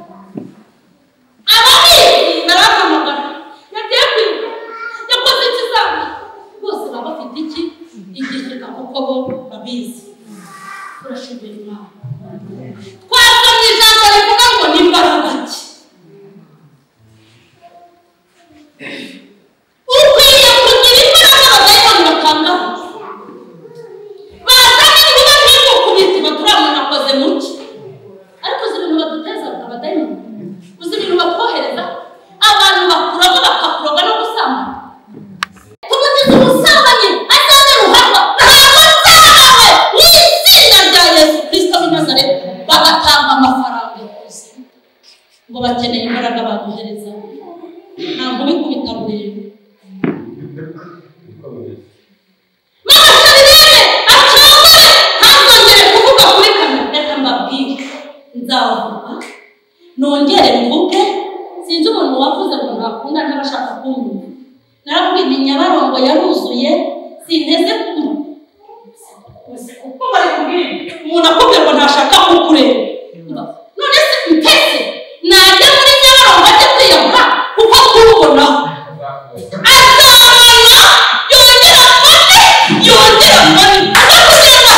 ababizi barahamagara yagiye kwiga yakoze ikizamu bose baba bafite iki igishyika kuko bo babizi turashimira Imana twasomye ijambo rivuga ngo ni imbaraga ki ukwiye kugira imbaraga abadayimoni bakangaho bazana ibiba nk'imukubiti baturamuna akoze muki ariko uzi ibintu baduteza abadayimoni uzi ibintu batwohereza abantu bakuroga bakakuroga no gusambana tumugize ubusambanyi azaze ruharwa ntabwo nzahawe n'izina rya Yesu Kristo w'i Nazareti bagatanga amafaranga yakoze ngo bakeneye imbaraga baguhereza ntabwo bikubita burebe mama Sharirene acomore ntazongere kuvuga kuri kamera reka mbabwire nzavuga nongere mvuge sinzi umuntu wavuze ngo ntakunda n'abashaka kumva Nyabarongo yaruzuye sinteze kuko bari kubwira umuntu akubwira ngo ntashaka kukureba none se mpese najya muri Nyabarongo ajya kwiyahura kuko kurubona azamana yongera mbone akakugira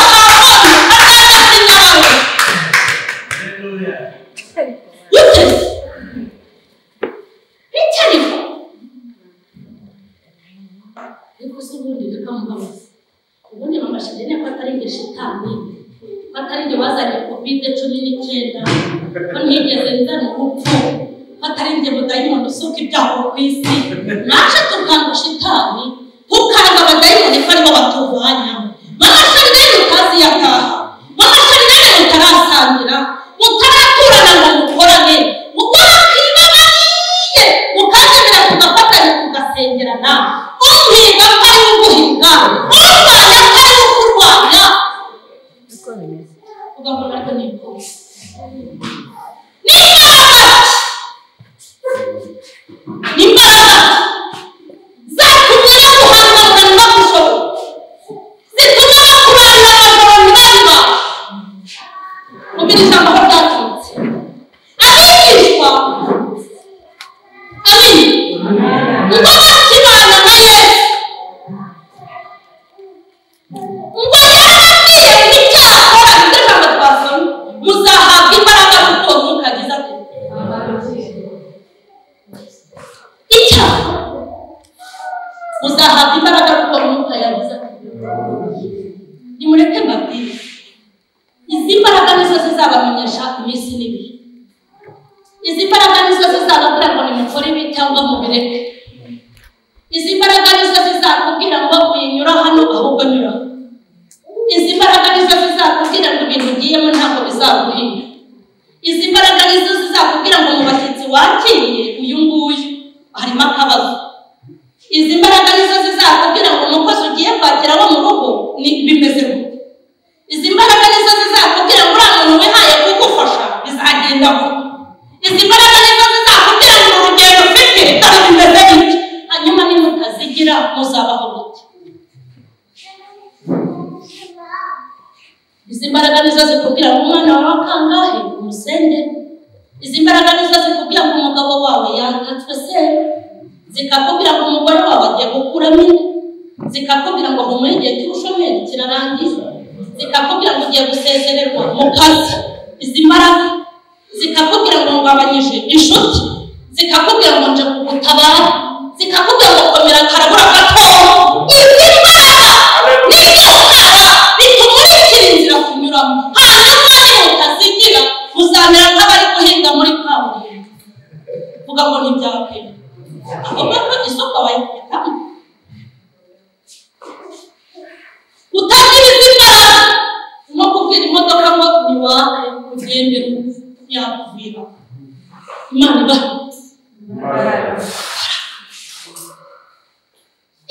ubundi mamashije ne ko atari nge shitani atari nge bazanye COVID-19 ko ntigeze nzana urupfu atari nge budayimoni usuka ibyago ku isi naje tukanga shitani tukanga abadayimoni ko aribo batuvanya mamashije ne utazi yataha mamashije ne mutarasangira mutaraturana ngo mukorane ukabakibabariye ukazemera tugafatanya tugasengerana umwiga ko ari uguhinga urwanya ko ari ukurwanya ugahora ko ni kose n'imbaraga zatumye baguhangana n'abushobo zituma bakurana amajoro ntibariba mubiri ijambo aho ryaturutse abigishwa ngo bakibana na Yesu ngo yarababwiye ngo icyakora ibyo jambo twasomye muzahabwa imbaraga kuko Mwuka agize ati icyakora muzahabwa imbaraga kuko Mwuka yagize ati nimureke mbabwire izi mbaraga nizo zizabamenyesha iminsi n'ibihe izi mbaraga nizo zizababwira ngo nimukore ibi cyangwa mubireke izi mbaraga nizo zizakubwira ngo uyinyura hano ahubwo nyura izi mbaraga nizo zizakubwira ngo ibintu ugiyemo ntabwo bizaguhira izi mbaraga nizo zizakubwira ngo mu bashyitsi wakiriye uyu nguyu harimo akabazo izi mbaraga nizo zizakubwira ngo umukozi ugiye kwakira wo mu rugo bimeze gute izi mbaraga nizo zizakubwira ngo uriya muntu wihaye kugufasha bizagenda gute izi mbaraga nizo zizakubwira ngo urugendo ufite dore bimeze gute hanyuma nimutazigira muzabaho gute izi mbaraga nizo zikubwira ngo umwana wawe akangahe umusenge izi mbaraga nizo zikubwira ngo umugabo wawe yatatswe se zikakubwira ngo umugore wawe agiye gukuramo inda zikakubwira ngo humura igihe cy'ubushomeri kirarangiye zikakubwira ngo ugiye gusezererwa mu kazi izi mbaraga zikakubwira ngo ngabanyije inshuti zikakubwira ngo nje kugutabara zikakubwira ngo komera karabura gatoya izi mbaraga n'iy'umukara bitumurikira inzira kunyuramo hanyuma nimutazigira muzamera nk'abari guhinga muri kaburimbo vuga ngo ntibyakwira ahubwo ko isoko wayikubitamo utagira izi mbaraga nko kubwira imodoka ngo niwake ugende yakuvira Imana ibahe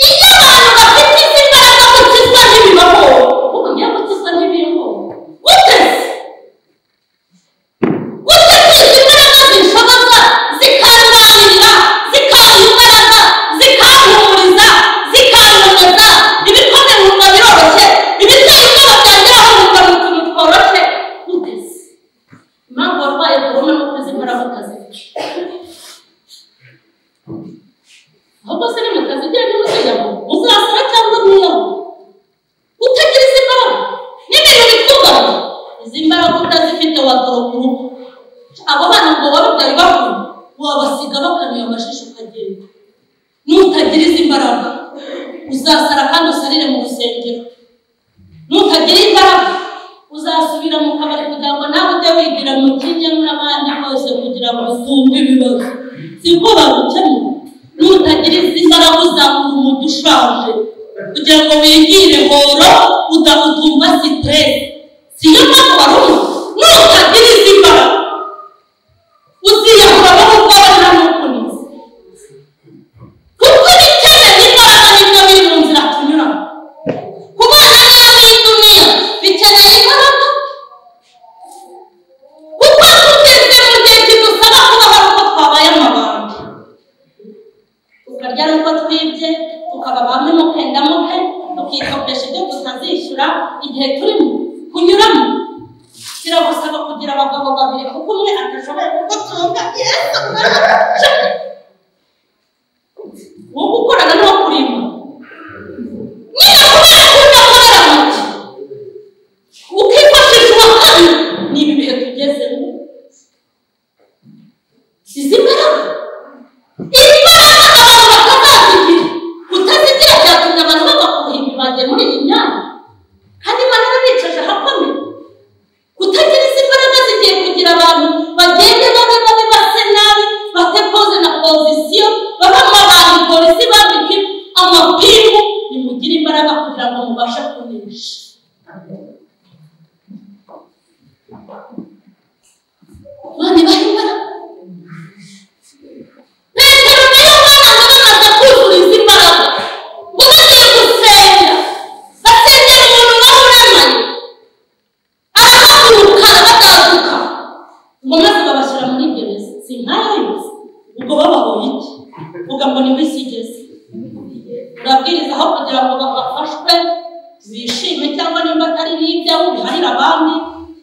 iyo abantu bafite izi mbaraga gukizwa ntibibaho kuko ngiye gukizwa ntibibaho uteze izi mbaraga zishoboza zikarwanirira zikaha imbaraga zikahumuriza zikahumuriza ibikomeye nkumva biroroshye ibiteye ubwoba byageraho nkumva ni utuntu tworoshye uteze impamvu warwaye korona nuko izi mbaraga utazifite ahubwo se nimutazigira ntimuzijyamo muzasara cyangwa mwiyamo utagira izi mbaraga n'ibintu bitunganye izi mbaraga utazifite watoroka urugo abo bana ngo bababyaye bakuru wabasiga bakanuye amajisho ukagenda nutagira izi mbaraga uzasara kandi usarire mu rusengero nutagira imbaraga uzasubira mu kabari kugira ngo nawe ujye wigira mu kijya n'abandi bose kugira ngo uzumve ibibazo siko babukemura nutagira izi mbaraga uzamura umuntu ushaje kugira ngo wigire horo utumva stress siyo mpamvu barumva nutagira izi mbaraga uziyahura n'ubwoba nta n'ukuniza kuko ibikeneye imbaraga nibyo biri mu nzira tunyuramo kubana neza muri duniya bikeneye imbaraga kuko tugeze mu gihe kidusaba kubaho uko twabaye amabandi tukarya n'uko twibye tukaba bamwe muke tukikopesha ibyo tutazishyura igihe turimo kunyuramo. Kiragusaba kugira abagabo babiri kuko umwe atashoboye kuko tuvuga Yesu wowe gukorana no kurima nyine kubera kudakorera muke ukifashisha uwakane. Ni ibi bihe tugezemo. Izi mbaraga abantu batazazigira utazigira byatumye abantu bava ku buhimbi bagiye muri iyi myanya kandi Imana irabicaje ahakomeye. Kutagira izi mbaraga zigiye kugira abantu bagende babe base nabi bate pose na pozisiyo babamo abantu polisi babike amapingu. Nimugire imbaraga kugira ngo mubashe kunesha. Mani bahimara Petero nayo bamaze kuzura izi mbaraga ngo bagiye gusenga basengera umuntu bahuremanye arahaguruka batazuka ngo maze babashyira muri gereza. Si nkayo yose ubwo babahoye iki? Vuga ngo ni wese igeze urabwiriza aho kugira ngo bafashwe bishime cyangwa nimba atari n'ibyawe biharira abandi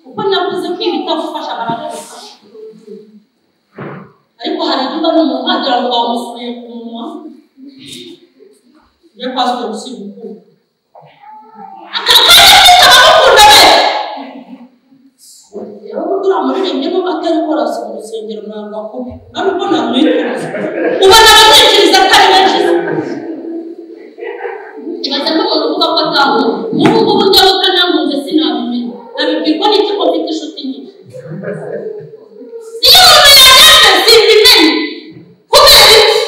kuko navuze ko ibitagufasha baragufasha. Ariko hari niba n'umuntu wagira ngo bamusuye ku munwa yo kwaswe gusiga ukuri akakanya kitabakunda be rero kugira amurenge no batari korasa mu rusengero nanga kubi ariko namwikiriza ubona abatekereza atari benshi. Ibaze ko umuntu uvuga ko atahuye n'ubu ngubu njya butanamwumve sinabimenya nabibwirwa n'iki ko mfite inshuti nyinshi. Iyo umuntu yageze simbimenye kubera iki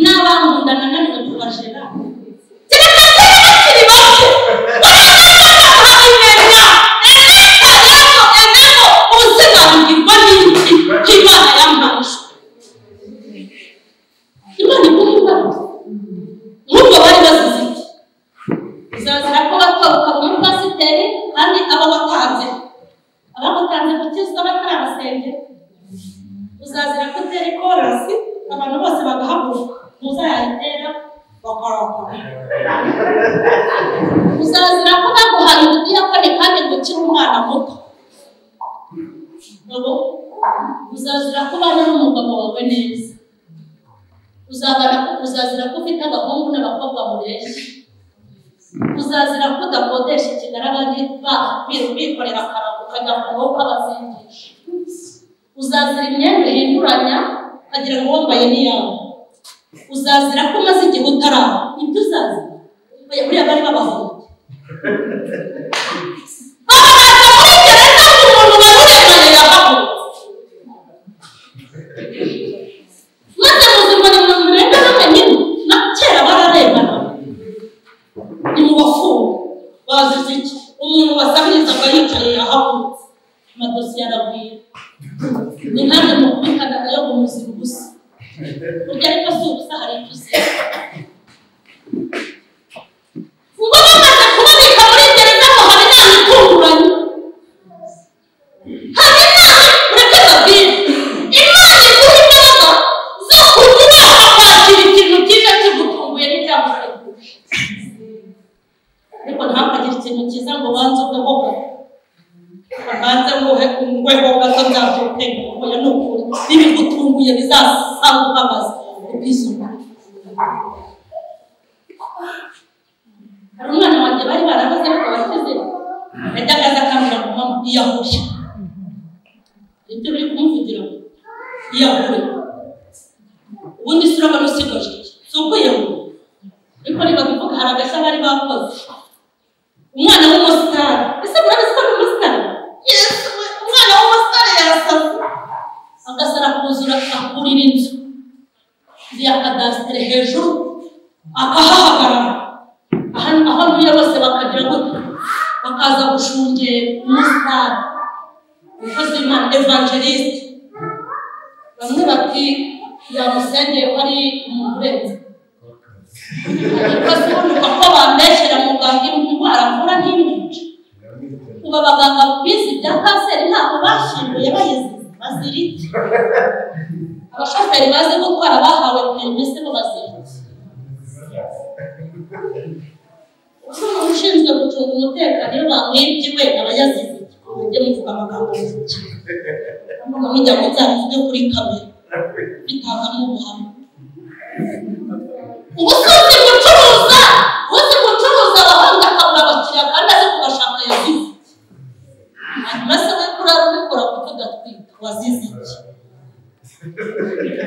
n'abankunda nananiwe kubashera kirekatera bakiri bato ubusinabibwirwa n'iki Imana yampaje. Imana iguha imbaraga nk'ubwo bari bazize iki? Uzazira ko batoka umupasiteri kandi aba watanze abagutanze gukizwa batarabasengera. Uzazira ko utera ikorasi abantu bose bagahaguruka ntuzayayitera bakarakora. Uzazira ko baguhaye ubudiyakoni kandi ngo ukiri umwana muto. Uzazira ko ubana n'umugabo wawe neza. Uzazira ko ufite abahungu n'abakobwa mureshya. Uzazira ko udakodesha ikigaragara bikorera akarago ukajya mu maboko abasengesha. Uzazira imyenda uhinduranya ukagira ngo wambaye n'iyawe. Uzazira ko umaze igihe utaraba. Ibyo uzazira buriya bari babahungu abaganga muri gereza umuntu baruremanye yahagurutse maze muzima ni umuntu murenga n'amenyine na kera bararebana ni mu bafungu bazize iki? Umuntu wasabirizaga yicaye yahagurutse amadosiye aragwira. Ni nkanjye mu kubikana yo kumuzira ubusa burya ariko si ubusa hari icyo uzira. Ngo bamaze kuboneka muri gereza ngo hari inama itunguranye. Hari inama ureke babwire Imana iguha imbaraga zo kugira kwakira ikintu cyiza kigutunguye n'icyagushegesha. Ariko ntakagire ikintu cyiza ngo banze ubeho banze ngweho gato nzabyutega oya ni ukuri n'ibigutunguye bizasanga ubabaza ubwisungane. Hari umwana wanjye bari barabaze ariko bakize yajyaga aza akambwira ngo mama iyahure. Ibyo biri kumuvugira ngo iyahure ubundi se urabona usigaje iki? Si uko iyahure ariko niba bivuga hari agashya bari bakoze umwana w'umusitari. Ese murabizi ko ari umusitari? Yesu umwana w'umusitari yarasaze agasara kuzura akurira inzu ya kadasitere hejuru akahahagarara aho ntuye bose bakagira gutya bakaza gushungera umusitari umukozi w'Imana evangeliste. Bamwe bati yamusengeye ko ari umurenzi because unuka ko bambeshyira muganga indwara mvura n'imyica. Ubu abaganga bizi bya kanseri ntabwo bashyinguye bayizize bazirite. Abashoferi bazi gutwara bahawe permisi bo bazirite. ushinzwe gucunga umutekano iyo bamwibye we aba yazize mujye muvuga amagambo y'ubuki mujya muzabivuge kuri kamera bitangamo ubuhamya ubusozi gucuruza abahanga akabura abakiriya kandi azi kubashaka yazize hanyuma se we kurara ubikora kuko udatwita wazize iki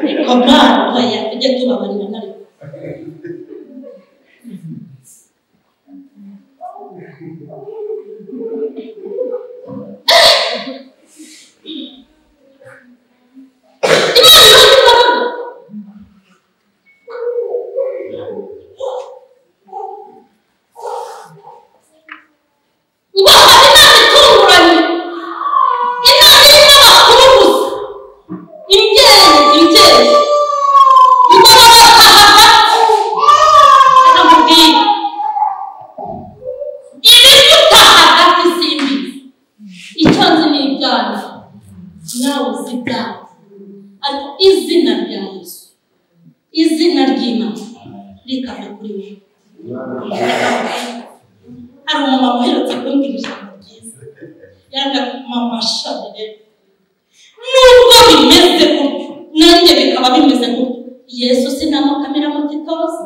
ariko mwana oya tujye tubabarira nari izina ry'Imana rikame kuri we. Hari umumama uherutse kumbwira ijambo ryiza yanga mama shabire nubwo bimeze gutyo nanjye bikaba bimeze gutyo Yesu sinamukamira mu gitoza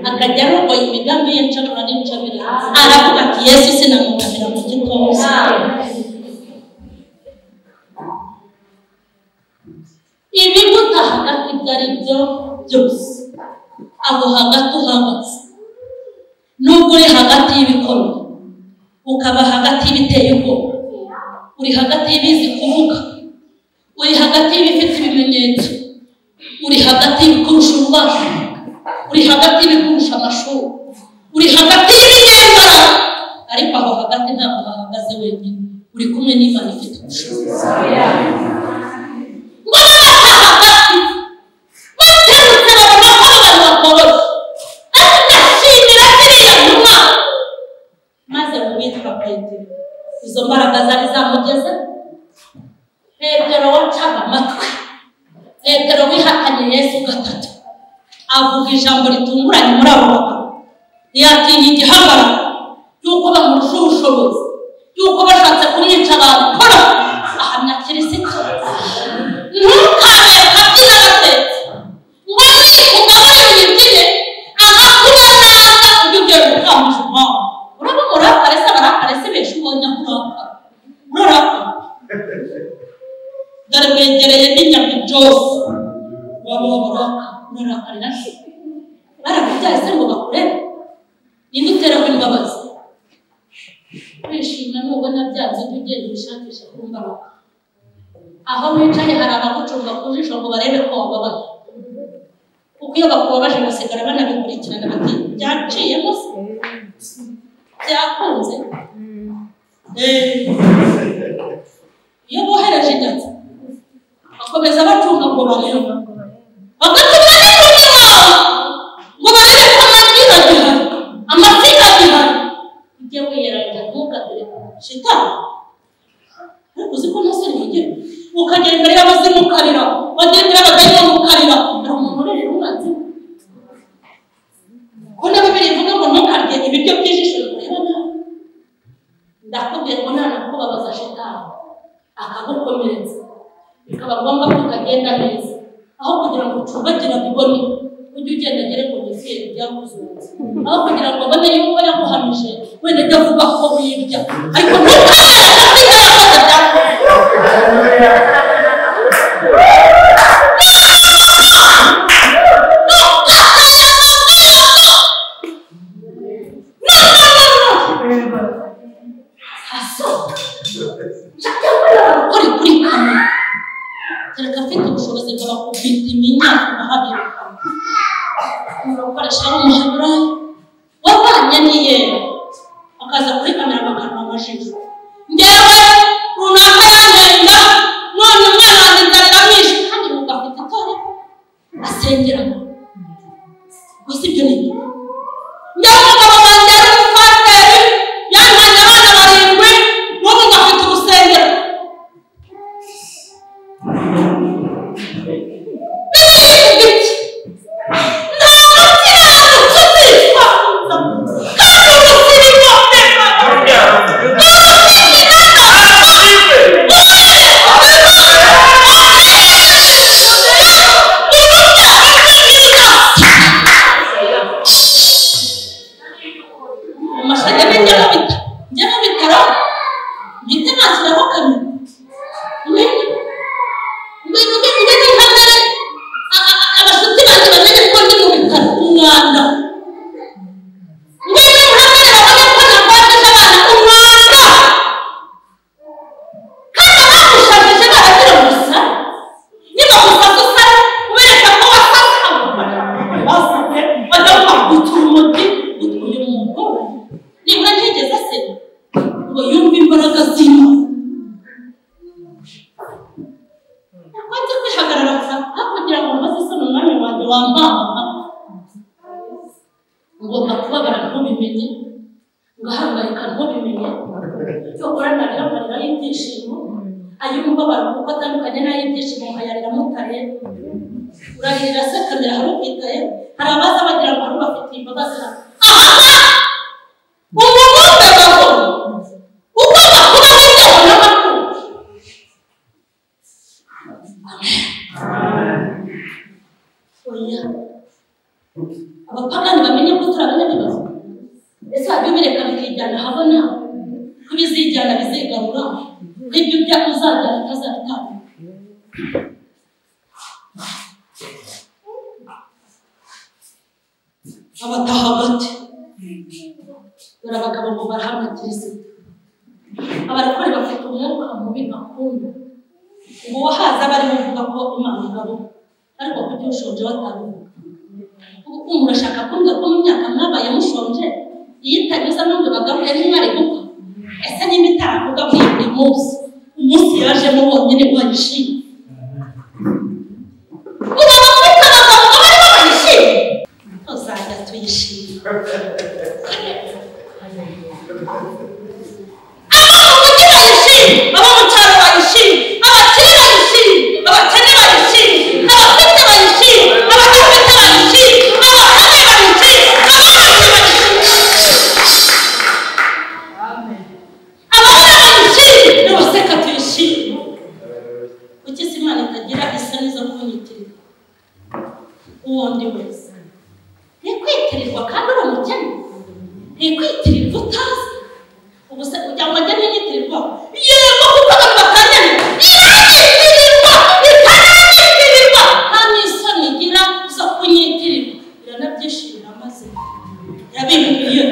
akajya arogoye imigambi y'incabura n'incabira aravuga ati Yesu sinamukamira mu gitoza. Ibibuta hagati byari byo byose aho hagati uhagaze nubwo uri hagati y'ibikomeye ukaba hagati y'ibiteye ubwoba uri hagati y'ibizi kuvuga uri hagati y'ibifite ibimenyetso uri hagati y'ibikurusha ububasha uri hagati y'ibikurusha amashuri uri hagati y'ibigendera ariko aho hagati ntabwo hahagaze wenyine uri kumwe n'Imana ifite ubushobozi. Izo mbaraga zari zamugeze Petero wacaga amatwi Petero wihakanye Yesu gatatu avuga ijambo ritunguranye muri abo bagabo ntiyatinya igihagararo yuko bamurusha ubushobozi yuko bashatse kumwica bakora ahamya Kristo ntukareka by'agatetse ngo nikugaburire ibyiye amakuru naza ujye gukamujuma urabona murakare se barakare se besho ubonye uraraka dore begereye n'inyama byose wababura urarakarira se barakubyaye se ngo bakurere ninde uteraho imbabazi kwishima nubona byanze ugenda ushakisha ku mbaraga aho wicaye hari abagucunga ku jisho ngo barebe ko wababaye kuko iyo bakubabaje basigara banabikurikirana bati byaciyemo se byakunze iyo bohereje inyatsi bakomeza bacunga ngo barebe bagatuma n'ikunywa ngo barebe ko amazina gihari amazina gihari ujye wiyeranja ntugadire shitani ariko uzi ko ntasari mugira ukagera imbere y'abazimu ukarira wagendera abadayimoni ukarira hari umuntu urerera umwanzi ko na Bibiliya ivuga ngo ntukarye ibiryo by'ijisho bikureba nabi ndakubwiye ngo nanakubabaza shitani akagukomeretsa bikaba ngombwa ko ukagenda neza aho kugira ngo ucumbagira bibone ujye ugenda agere ku gifiri byakuzunze aho kugira ngo abone yuko yaguhamije wenda ajya avuga ko wirya ariko bakubita iminyaka bahabiruka urakoresha umuheburayo wabanye n'iyera akaza kuri kamera bakanwa amajisho ngewe runaka yangenda none umwana wanjye nzarira mwishe kandi mugafite itorero asengeramo gusa ibyo ni nyamugabo wanjye ari umupasiteri yamanye abana barindwi n'ubu ngafite urusengero abapagani bamenye ko turabanyabibazo ese abibireka bikijyana habona kubizijyana bizigarura ibyo byakuzajyana utazabitanga abataha bate dore abagabo ngo barahama kirisito abarokore bafite umwuka mubi akunda ngo wahaza bari buvuga ko Imana ingabo ariko kuko ushonje batabivuga ubu murashaka kumva ko mu myaka mwabaye mushonje yitanyuza n'ubwo bagaruye n'imari gupfa ese n'imitara kuga buri munsi umunsi yaje mu bonyine bwayishimye uba bafite abagabo bari bayishimye uzajya tuyishimye aba mu cyaro bayishimye abakire bayishimye abakene bayishimye abafite bayishimye abadafite bayishimye abahane bayishimye abahane bayishimye n'abaseka tuyishimye kuki se Imana itagira isoni zo kunyitirira uwo ndi wese ntikwitirirwa kandi uri umukene ntikwitirirwa utazi ubu se kugira ngo ajye n'iyitirirwa yego kuko abantu bakanyana iranyitirirwa ikananyitirirwa nta n'isoni igira zo kunyitirirwa iranabyishimira maze yabimbwiye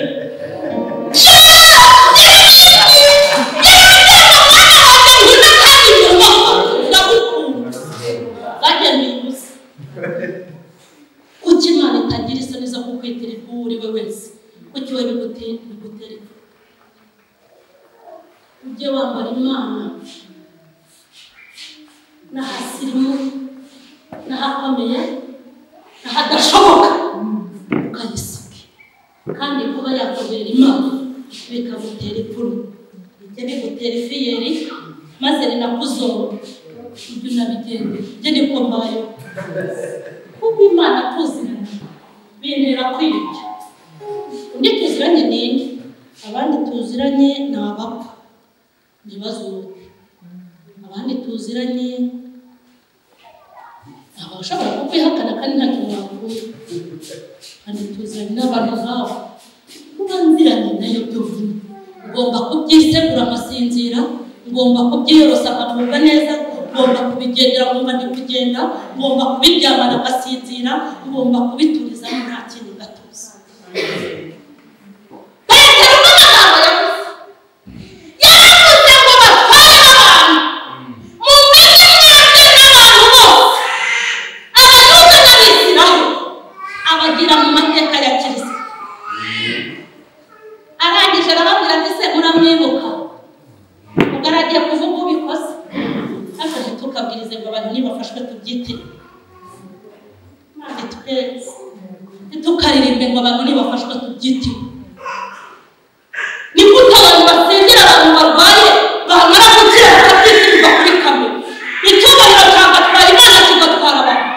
kuki Imana itagira isoni zo kukwitirirwa uwo uri we wese kuki we bigutera ujye wambara Imana n'ahasirimu n'ahakomeye n'ahadashoboka ukayisuke kandi kuba yakubera Imana bikamutera ipfunwe bijye bigutera ifiyeri maze rinakuzora ibyo unabigende ibyo niko mbayo kuko Imana tuziranye bintera kwibya undi tuziranye ninde abandi tuziranye ni abapfa ntibazuke abandi tuziranye ntabwo bashobora kukwihakana kandi nta kintu wakura kandi tuziranye n'abantu nk'abo kuba nziranye nayo byonyine ngomba kubyisegura amasinzira ngomba kubyiyorosa nkavuga neza ngomba kubigendera ngomba ndi kugenda ngomba kubiryamana agasinzira ngomba kubiturizamo nta kintu gatuza abagira mu mateka ya Kristo arangije arababwira ati se muramwibuka ugaragiye kuvuga ubikoze akaje tukabwirize ngo abantu nibafashwe tubyitire tukaririmbe ngo abantu nibafashwa tubyitiwe. Ni gute abantu basengera abantu barwaye bamara gukira bakabyitirwa kuri kamera? Icyubahiro cyagatwara Imana kigatwara abantu.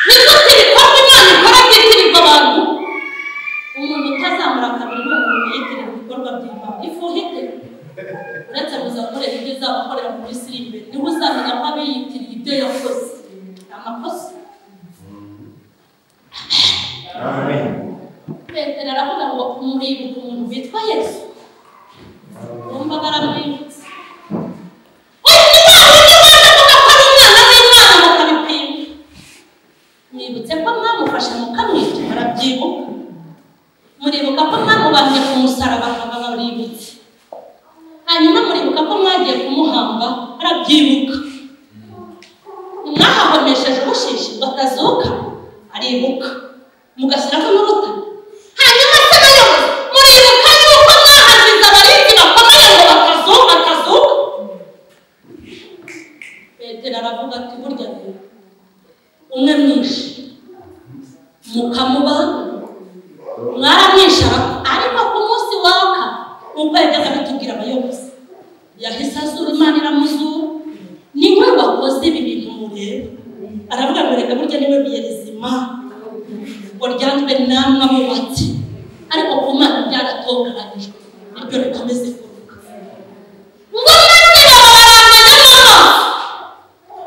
Ni gute ibikorwa Imana ikora byitirirwa abantu? Umuntu utazamura kabiri ni umuntu yitirirwa ibikorwa by'Imana. Ifuhite uretse muzakorera ibyo uzabakorera mu minsi iri imbere, niho uzamenya ko abiyitiriye ibyo yakoze amakosa. Petero aravuga ngo muribuka umuntu witwa Yesu. Wumvaga aramwibutse. Mwibutse ko mwamufashe mukamwica, barabyibuka. Muribuka ko mwamubambye ku musaraba, barabibutse. Hanyuma muribuka ko mwagiye kumuhamba, arabyibuka. Mwahahomesheje ubushishi batazuka, aribuka. Mugashyiraho n'urutare. Hanyuma se nayobozi muribuka yuko mwahazize abarinzi bakomeye ngo batazuka. Petero aravuga ati burya rero umwe mwishe mukamubanga, mwaramwisha, ariko ku munsi waka uko yajyaga bitubwira abayobozi yahise azura, Imana iramuzura. Niwe wakoze ibi bintu mureba. Aravuga ngo reka burya niwe biye rizima ngo ryanzwe namwe abubatsi, ariko ku Mana byaratonganijwe. Ibyo rikomeze kuruka ngo mwese babaranganya n'amaso,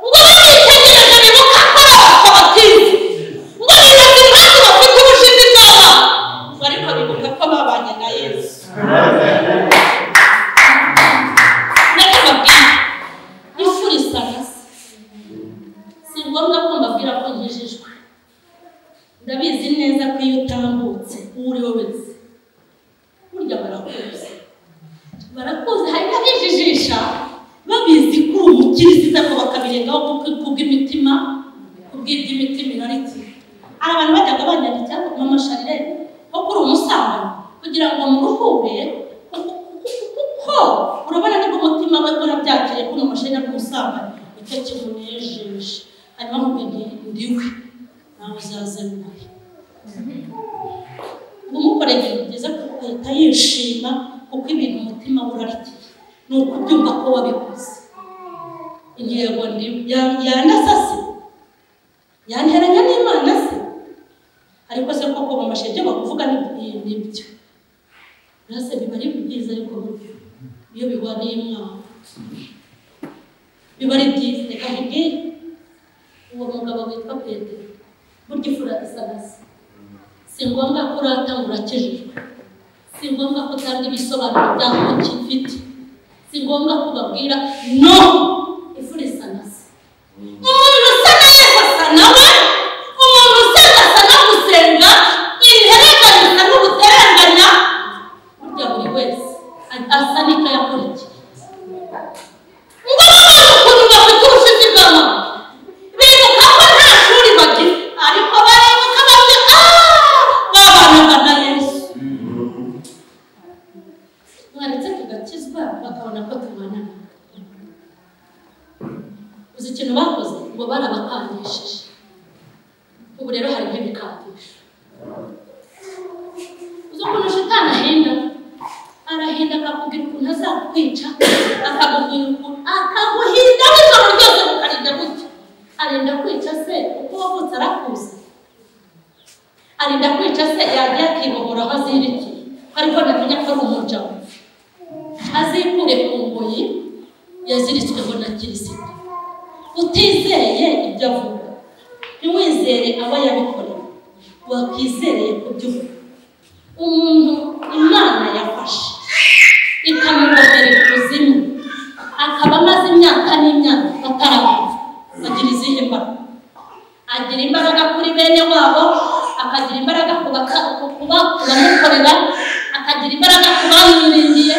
ngo baritegereje bibuka ko abakobatizi, ngo bibaze impamvu bafite ubushizi bw'Imana, ariko bibuka ko babanye na Yesu. Si ngombwa ko mbabwira ko nkijijwe. Ndabizi neza ko iyo utambutse uri wowe wese burya barakuzi. Hari n'abijijisha babizi ko uri umukirisitu ariko bakabirengaho kubw'imitima inariti. Hari abantu bajyaga banyandikira ku mamasharire ko kuri umusambanyi kugira ngo muruhure, kuko urabona nibwo umutima we urabyakiriye ko umushenya rw'umusambanyi icyo kimunejeje. Hanyuma mubwiye ndiwe nawe uzazemwe umukoreye ibintu byiza ahita yishima, kuko ibintu umutima urarikiye ni ukubyumva ko wabikoze. Intego ndiwe yanasase yanteranya n'Imana se, ariko se koko bamashe ibyo bakuvuga n'ibyo rase biba ari byiza, ariko buryo iyo bihwaniye Imana biba ari byiza. Reka mbibwire uwo mugabo witwa Petero, burya ifura isagase. Si ngombwa ko urata ngo urakijijwe, si ngombwa ko utanga ibisobanuro by'aho ukifite, si ngombwa ko ubabwira no, ifura isagase. Umuntu usa na Yesu asa nawe, umuntu usenga asa no gusenga, interenganya asa n'ubuterenganya. Burya buri wese asa n'icyo yakurikiye. Ngo babone ukuntu bafite ubushizi bw'Imana, bibuka ko nta shuri bagira, ariko baribuka bati babanaga na Yesu. Mwaretse tugakizwa bakabona ko tubana. Uzi ikintu bakoze? Ngo barabakandishije. Ubu rero hari nk'ibikandisho. Uzi ukuntu Shitani arahenda akakubwira ukuntu azakwica, akakubwira ukuntu akaguhinda ijoro ryose mukarinda gutya. Arenda kwica se uko wavutse arakuza? Arenda kwica se yagiye akibohora aho azirikiye, ariko ntamenya ko ari umuryango, azikure ku ngoyi yaziritsweho na Kirisito. Utizeye ibyo avuga, ntiwizere abo yabikoreye, wakizereye ku byo umuntu Imana yafashe ikamubohera ikuzimu, akaba amaze imyaka n'imyaka ataravuga. Agira izihe mbaraga? Agira imbaraga kuri bene wabo, akagira imbaraga kubamukorera, akagira imbaraga ku bamwiringiye,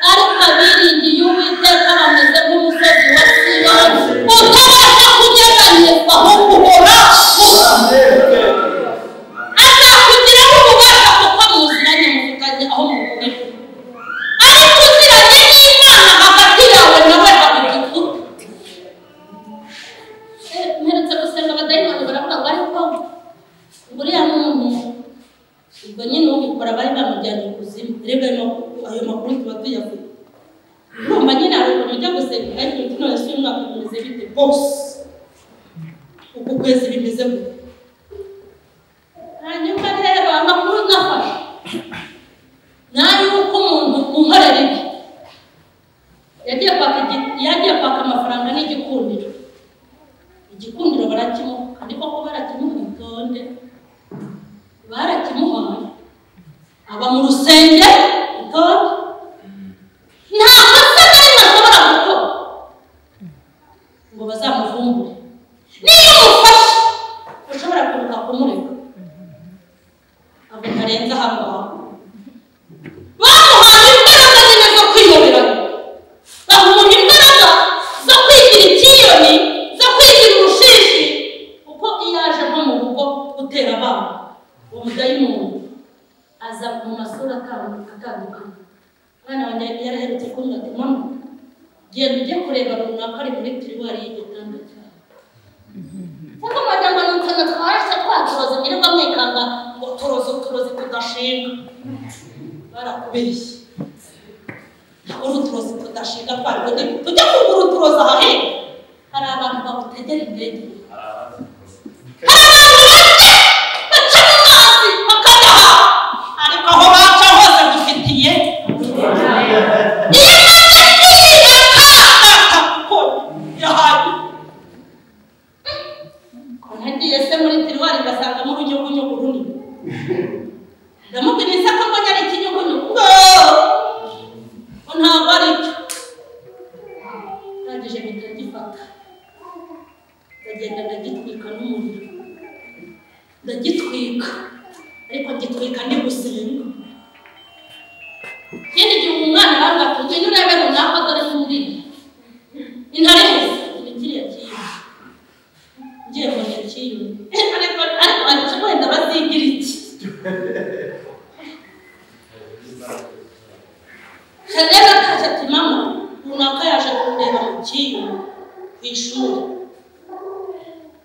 ariko abiringiye Uwiteka bameze nk'umusozi wa Siyoni utabasha kunyeganyezwa aho guhora. Azakugiraho ububasha kuko muziranye mufitanye aho muhurira, ariko uziranye n'Imana hagati yawe nawe haba igikuta. ubwo nyine ubikora bari bamujyanye kuzimu rega ayo makuru tuba tuyafite urumva nyine hari ukuntu ujya gusenga ariko none si umwaka bimeze bite bose uku kwezi bimeze gute hanyuma rero amakuru nafashe nayo uko umuntu unkorera ibi yagiye kwaka amafaranga n'igikundiro barakimuha kandi koko barakimuha itonde barakimuhaye aba mu rusenge itonde nta kosa na rimwe ashobora gukora ngo bazamuvumbure niyo umufashe ushobora kuruka kumureka abo ntarenze aha ngaha bamuhaye imbaraga nyine zo kwiyoberanya bamuha imbaraga zo kwigira ikiyoni zo kwigira urushishi kuko iyo aje nko mu rugo gutera abana uwo mudayimoni aza mu masura atandukanye mwana wanjye yaraherutse kumbwira ati mama genda ujye kureba runaka ari muri tiriwari y'igitanda cyawe kuko amajyamba n'utuntu twahise twaturoze nyirirwa mwikanga ngo turoze tudashinga barakubeshye ntabwo uri uturozi tudashinga twarwo tujya kugura uturozi ahahera hari abantu bagutegera indege hari abantu baca mu mazi bakajya ariko aho baca hose dufitiye iyo yahaye ko ntagiye se muri tiriwari ngasangamo urunyugunyugu runini ndamubwira isaka mbonye ari ikinyugunyugu ntabwo ari cyo ndangije mpita ngifata ndagenda ndagitwika n'umuriro ndagitwika ariko ngitwika ndi gusenga ikindi gihe umwana arangata ngwino urebe runaka dore n'umuriro intare hose kiriya kiyo ngiye mbonye kiyo ariko wenda bazigira iki Shadera akaje ati mama runaka yaje kundeba mu kiyo ku ishuri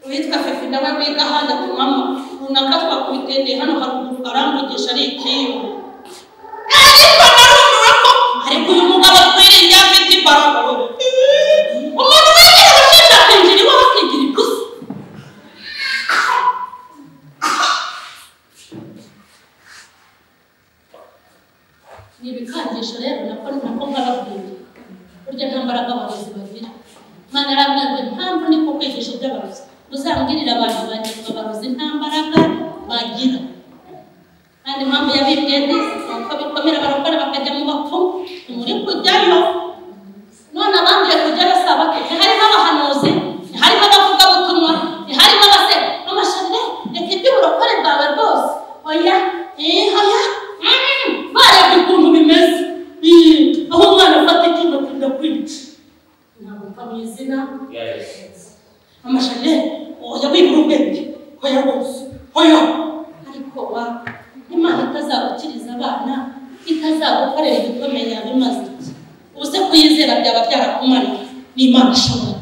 witwa Fefi nawe wiga hano ati mama runaka twakubitende hano haruguru aramvugisha ari ikiyo ariko narumva ko ariko uyu mugabo twirinda afite imbaraga umuntu wese urashaka kwinjira iwawe akigira ikosa nibikangisha rero nako ngababwira burya nta mbaraga abarozi bagira Mana yarambwiye impamvu ni ko kwigisha iby'abarozi uzambwirira abantu banjye ngo abarozi nta mbaraga bagira kandi impamvu yabibwiye nuko bikomera barokora bakajya mu bapfumu muri kujyayo none abandi kujyayo saba harimo abahanuzi harimo abavugabutumwa harimo abase n'amashanyarazi reka iby'uburokore bwawe rwose oya barebye ukuntu bimeze aho umwana afata ikintu kujya kwica ntabwo mpa mu izina amashanyarazi oya wibura ubwenge oya rwose oya ariko Imana itazagukiriza abana itazagukorera ibikomeye yabimaze iki uze kuyizera byaba byarakumariye n'Imana ishobora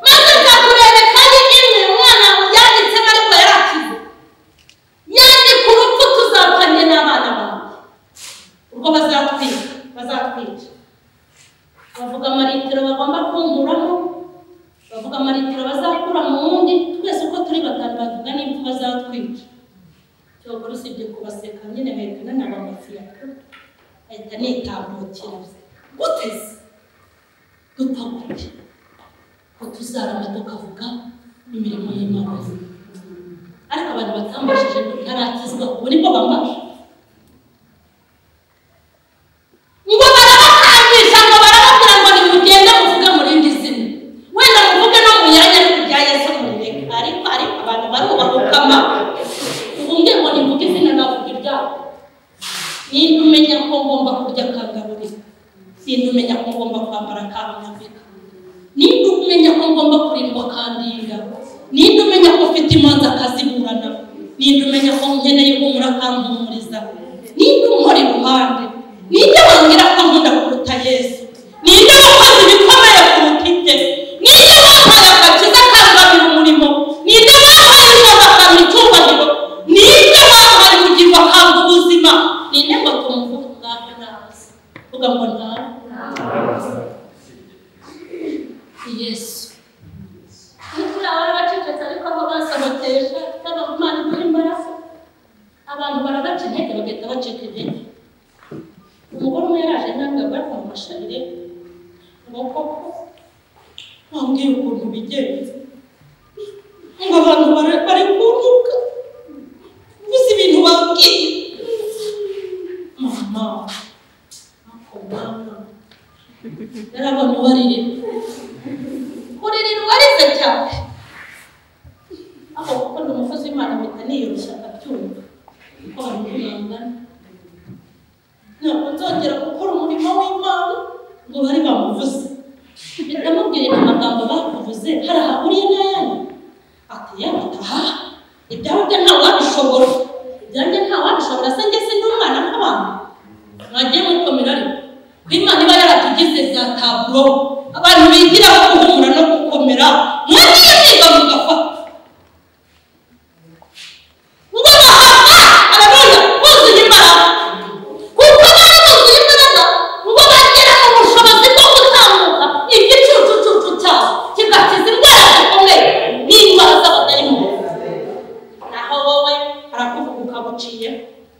maze nzakurereka imwe umwana yanditse ariko yarakize yandika urupfu tuzapfanye n'abana bawe ubwo bazatwica bavuga amaritiro bagomba kunkuramo bavuga amaritiro bazakura mu wundi twese uko turi batanu bavuga n'impfu bazatwica cyokora usibye kubaseka nyine bahita n'abamafiya ahita nitambukira guteze dutaguke ko tuzarama tukavuga imirimo y'Imana ariko abantu batambashije ntarakizwa ubu nibwo bambasha ngo barabakangisha ngo barababwira ngo nimugende muvuge mu rindi zina wenda muvuge no mu myanya rya Yesu mureke ariko abantu barubahukama ubundi ngo nivuge izina navuga iryabo ninde umenya ko ngomba kurya kangaburira ninde umenya ko ngomba kwambara kabanyambika ninde umenya ko ngomba kurindwa kandinga ninde umenya ko ufite imanza akaziburana ninde umenya ko nkeneye ihumura akampumuriza ninde unkora iruhande ninde wambwira ko nkunda kuruta Yesu ninde wakoze ibikomeye kuruta ibye ninde wampaye agakiza kangabira umurimo ninde wampaye ijambo akampa Yesu kuri aba bacecetse ariko aho basamotesha n'abamana imbaraga abantu barabaca intege bagahita bacika intege. Umugore umwe yaraje ntabwo bari kumusharire ngo koko wambwiye ukuntu bigenze ngo abantu bari kuntuka uzi ibintu babwiye mama ako mama yarabona uwarira warize cyane aho kuko ni umukozi w'Imana mpita niyoroshya akabyumva ko abantu bangana ntabwo nzongera gukora umurimo w'Imana ngo bari bamuvuze ndamubwira amagambo bakuvuze hari ahahuriye n'ayanyu ati yabataha ibyawe byo ntawabishobora ibyanjye ntawabishobora se njye si n'umwana nk'abantu mwagiye mukomera ariko ko Imana iba yaratugize za taburo abantu bigiraho guhumura no gukomera mwagiye kwiga mugafata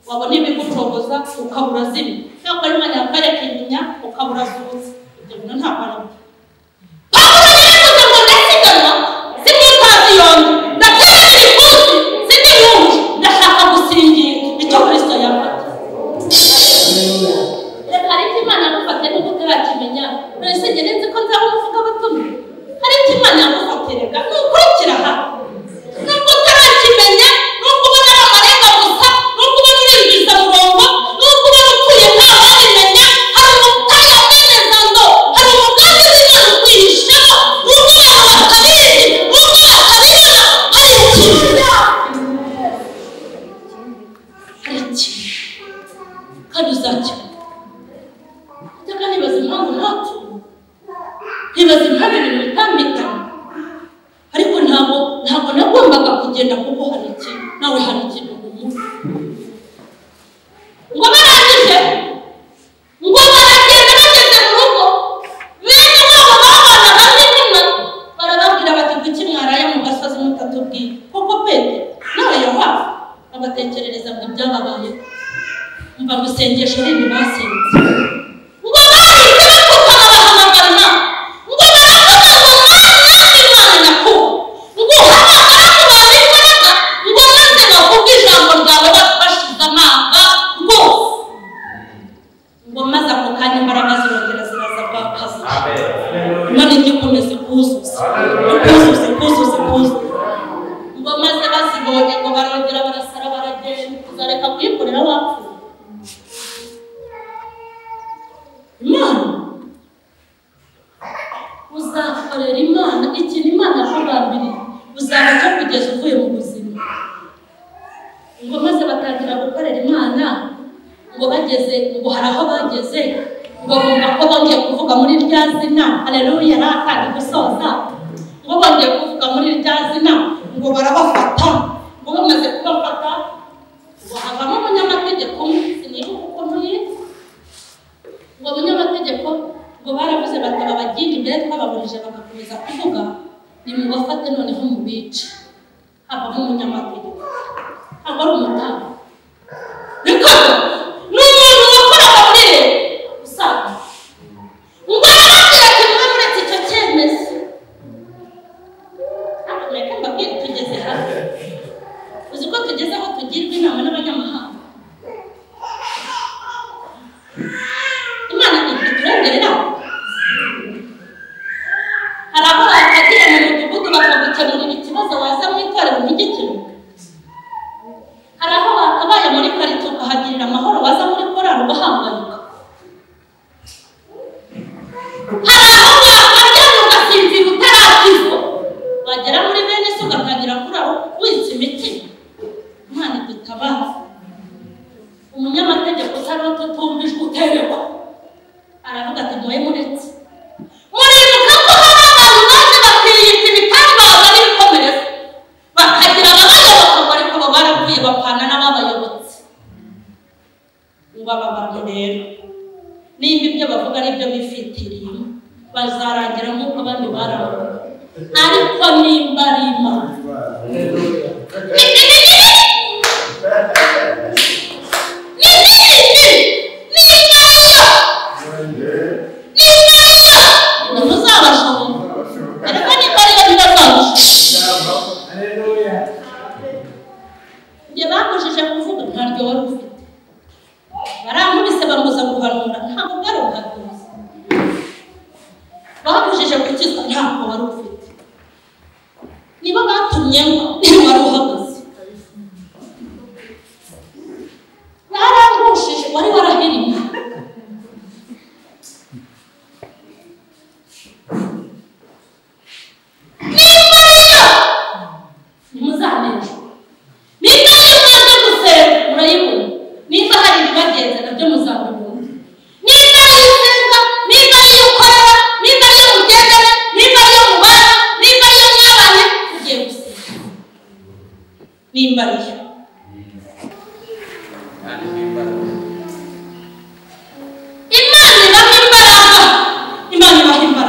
wabona ibigucogoza ukabura zimwe cyangwa Imana yakwerekanya ukabura zuzi ibyo bintu ntabwo ari byo. Pawulo yaravuze ngo ndasigana simutazi yombi ndategeka ikuzi siniyumva ndashaka gusingira icyo Kristo yafata. Reka ariko Imana yagufate n'ubwo utarakimenya uretse njye nzi ko nzaba umuvuga abatumwe hari icyo Imana yagufatirega nukurikira aha nubwo utarakimenya nubwo ubona amarenga gusa nubwo ubona urinjiza murongo nubwo ubona upfuye ntawabimenya hari umutayo w'ineza ngo hari umugambi w'Imana ukwihishemo nubwo abantu batabizi nubwo batabibona hari ikintu kandi uzakibona. Ndeka nibaza impamvu ntapfuye ntibaza impamvu ibintu bitambikana ariko ntabwo nagombaga kugenda kuko hari ikintu nawe hari ikintu umuzi ngo barangije ngo baragenda bageze mu rugo bene babo babanaga n'intumwa barababwira bati kuki mwaraye mu gasozi mutatubwiye koko Petero nawe Yohana babatekerereza ngo ibyababaye umva ngo isengesho rindi basenze ngo bahise bapfukama bahamagarana ngo baravuga ngo mwami Imana nyakubahwa ngo uhamagara ku bantu imbaraga ngo maze bavuge ijambo ryawe bashize amanga rwose ngo maze ako kanya imbaraga zirongera ziraza bwakazi. Imana igikomeza kuzuza ngo maze bazibonye ngo barongera barasara baragenda uzareka kuyikorera wapfuye. Imana uzakorera Imana ikintu Imana yakugambiriye uzaba cyo kugeza uvuye mu buzima. Ngo maze batangira gukorera Imana ngo bageze ngo hari aho bageze ngo bumva ko bongeye kuvuga muri rya zina haleluya nakandi gusoza ngo bongeye kuvuga muri rya zina ngo barabafata ngo bamaze kubafata ngo havamo umunyamategeko sinibuka ukuntu yitwa ngo umunyamategeko ngo baravuze bati babagira imbere twababurije bagakomeza kuvuga nimubafate noneho mubice havamo umunyamategeko ntabwo ari umutanga reka ni umuntu wakoraga muri leta usanga ngo arababwira ati mwamuretse icyo cyemezo ntabwo mureka mbabwire tugeze hano uzi ko tugeze aho tugirwa inama n'abanyamahanga. Imana iturengerera hari aho bakagira mu mudugudu bakagukemurira ikibazo waza mu itorero ntigikemuke. Hari aho bakabaye muri karitsiye ukahagirira amahoro waza muri korali ugahangayika. Hari aho wakaryama ugasinzira utarakizwa wagera muri bene se ugatangira kurara witse imitima. Imana idutabaza. Umunyamategeko utarota utumvijwe uterewa aravuga ati mwoye muretse muribuka ko hari abantu baje bakiyita ibitangaza n'ibikomereza bakagira ababayoboka ariko bo baravuye bapana n'ababayobotse. Ngo aba bantu rero nimba ibyo bavuga ari byo bifitiriye bazarangira nk'uko abandi barangira, ariko nimba ari Imana hanyuma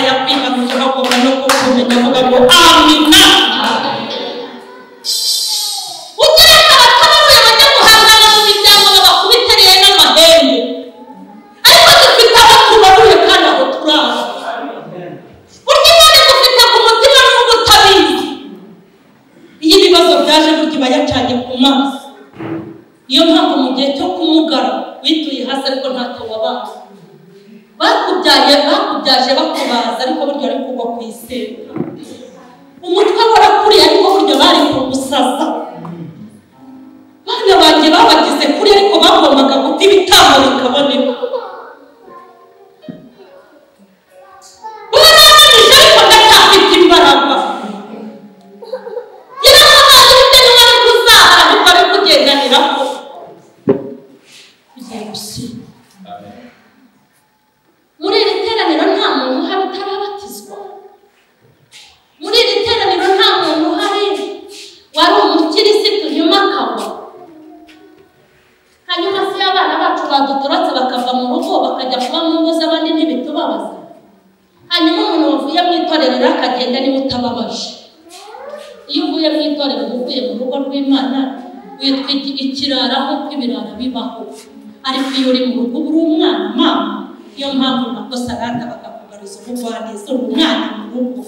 yakwihanuje bagomba no kumenya avuga ngo amina. Ugereka abatababuye bajya guhangana mu miryango babakubitereye n'amahembe, ariko dufite aho tubabuye kandi aho turaza. Burya Imana dufite ku mutima n'ubwo utabizi. Iyo ibibazo byaje burya iba yacanye ku maso. Niyo mpamvu mu gihe cyo kumugara wituye hasi ariko ntacyo wabaye. Bakubyaje bakubaza ariko burya ari kugwa ku isi. Umutwe warakuriye ariko burya bari kugusaza. Bana banjye babagize kuri ariko bagombaga guta ibitambo bikaboneka. Urananije ariko ndacyafite imbaraga. Yarababaje bitewe n'uwari kuzaza ariko ari kugendaniraho. Bigiye gusiba. Muri iri teraniro nta muntu uhari utarabatizwa. Muri iri teraniro nta muntu uhari wari umukirisitu nyuma akagwa. Hanyuma se abana bacu badutorotse bakava mu rugo bakajya kuba mu ngo z'abandi ntibitubabaza. Hanyuma umuntu wavuye mu itorero akagenda niba utababaje. Iyo uvuye mu itorero uvuye mu rugo rw'Imana witwa ikirara nk'uko ibirara bibaho. Ariko iyo uri mu rugo uri umwana mama, iyo mpamvu nako saranda bakakugariza ubugwaneza uri umwana mu rugo.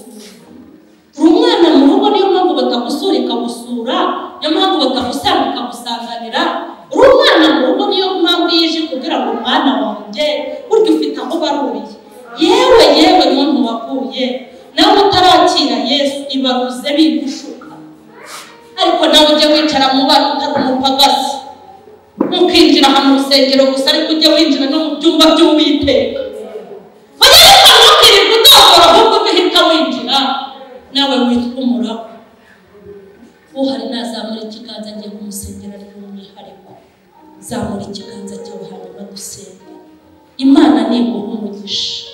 Uri umwana mu rugo niyo mpamvu batagusura ikagusura, niyo mpamvu batagusanga ikagusanganira. Uri umwana mu rugo niyo mpamvu yije kugira ngo umwana wanjye burya ufite aho baruriye. Yewe muntu wakuye nawe utarakira Yesu ibaruze bigushuka. Ariko nawe ujye wicara mu bantu utari umupagasi. Ntukinjira hano urusengero gusa ariko ujye winjira no mu byumba by'Uwiteka. Ariko ntukirirwe udogora ahubwo ugahita winjira nawe witwa umurabo. Uhari nazamura ikiganza ngiye kumusengera ari umwihariko. Zamura ikiganza cyawe hanyuma dusenge. Imana niguha umugisha.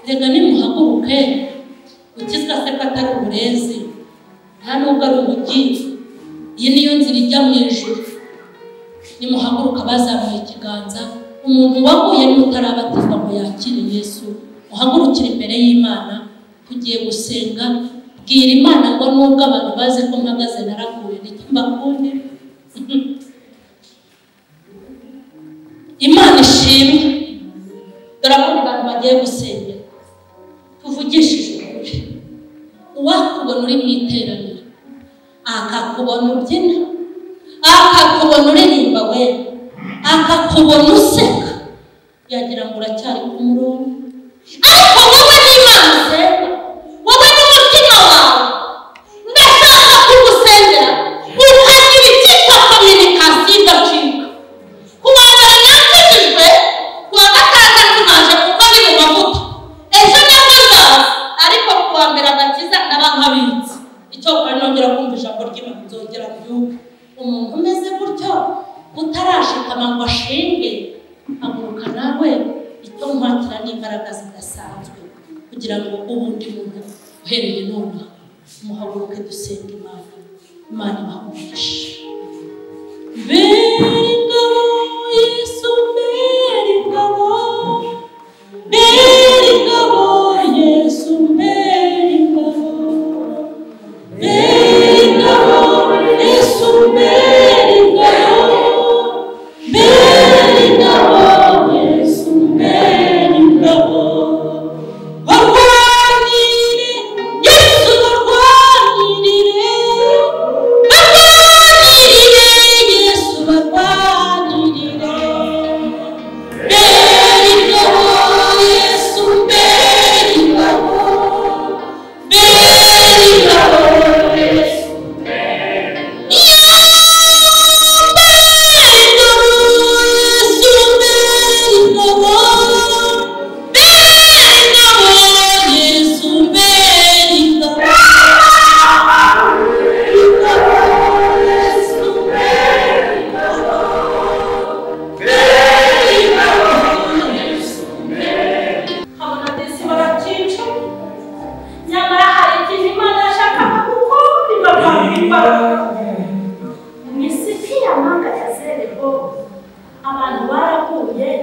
Rega nimuhaguruke ukizwa se ko atari uburezi nta nubwo ari ubugiye. Iyi niyo nzira ijya mu ijuru. Nimuhaguruka bazamuye ikiganza. Umuntu waguye n'utarabatizwa ngo yakire Yesu, uhagurukire imbere y'Imana. Tugiye gusenga. Bwira Imana ngo nubwo abantu baze ko mpagaze naraguye n'icyo mbakunde. Imana ishimwe. Dore abandi bantu bagiye gusengera. Tuvugishije ukuri. Uwakubona uri mu iteraniro akakubona ubyina, akakubona uririmba we, akakubona useka, yagira ngo uracyari ku murongo. Ariko wowe n'Imana usenga, wowe n'umutima wawe, ndashaka kugusengera ukagira icyitwa communication idacika. Kuwa mbere nakijijwe, kuwa gatandatu naje kuko ni mu mavuta. Ejo nabwo nzaza, ariko kuwa mbere agakiza n'abankabitsi. Icyo ukora nongera kumva ijambo ry'Imana nzongera mbyuke. Umuntu umeze gutyo utarashikama ngo ashinge, haguruka nawe icyo nkwakira n'imbaraga zidasanzwe kugira ngo ubundi muntu uhereye none muhaguruke dusenga Imana. Imana ibahugishe. Beringabo Yesu beringabo, beringabo Yesu beringabo, beringabo Yesu beringabo, beringabo Yesu beringabo. Barwanire Yesu barwanire, barwanire Yesu barwanire, beringabo Yesu beringabo, beringabo Yesu Nisifia manga ya zerebo abantu barakuye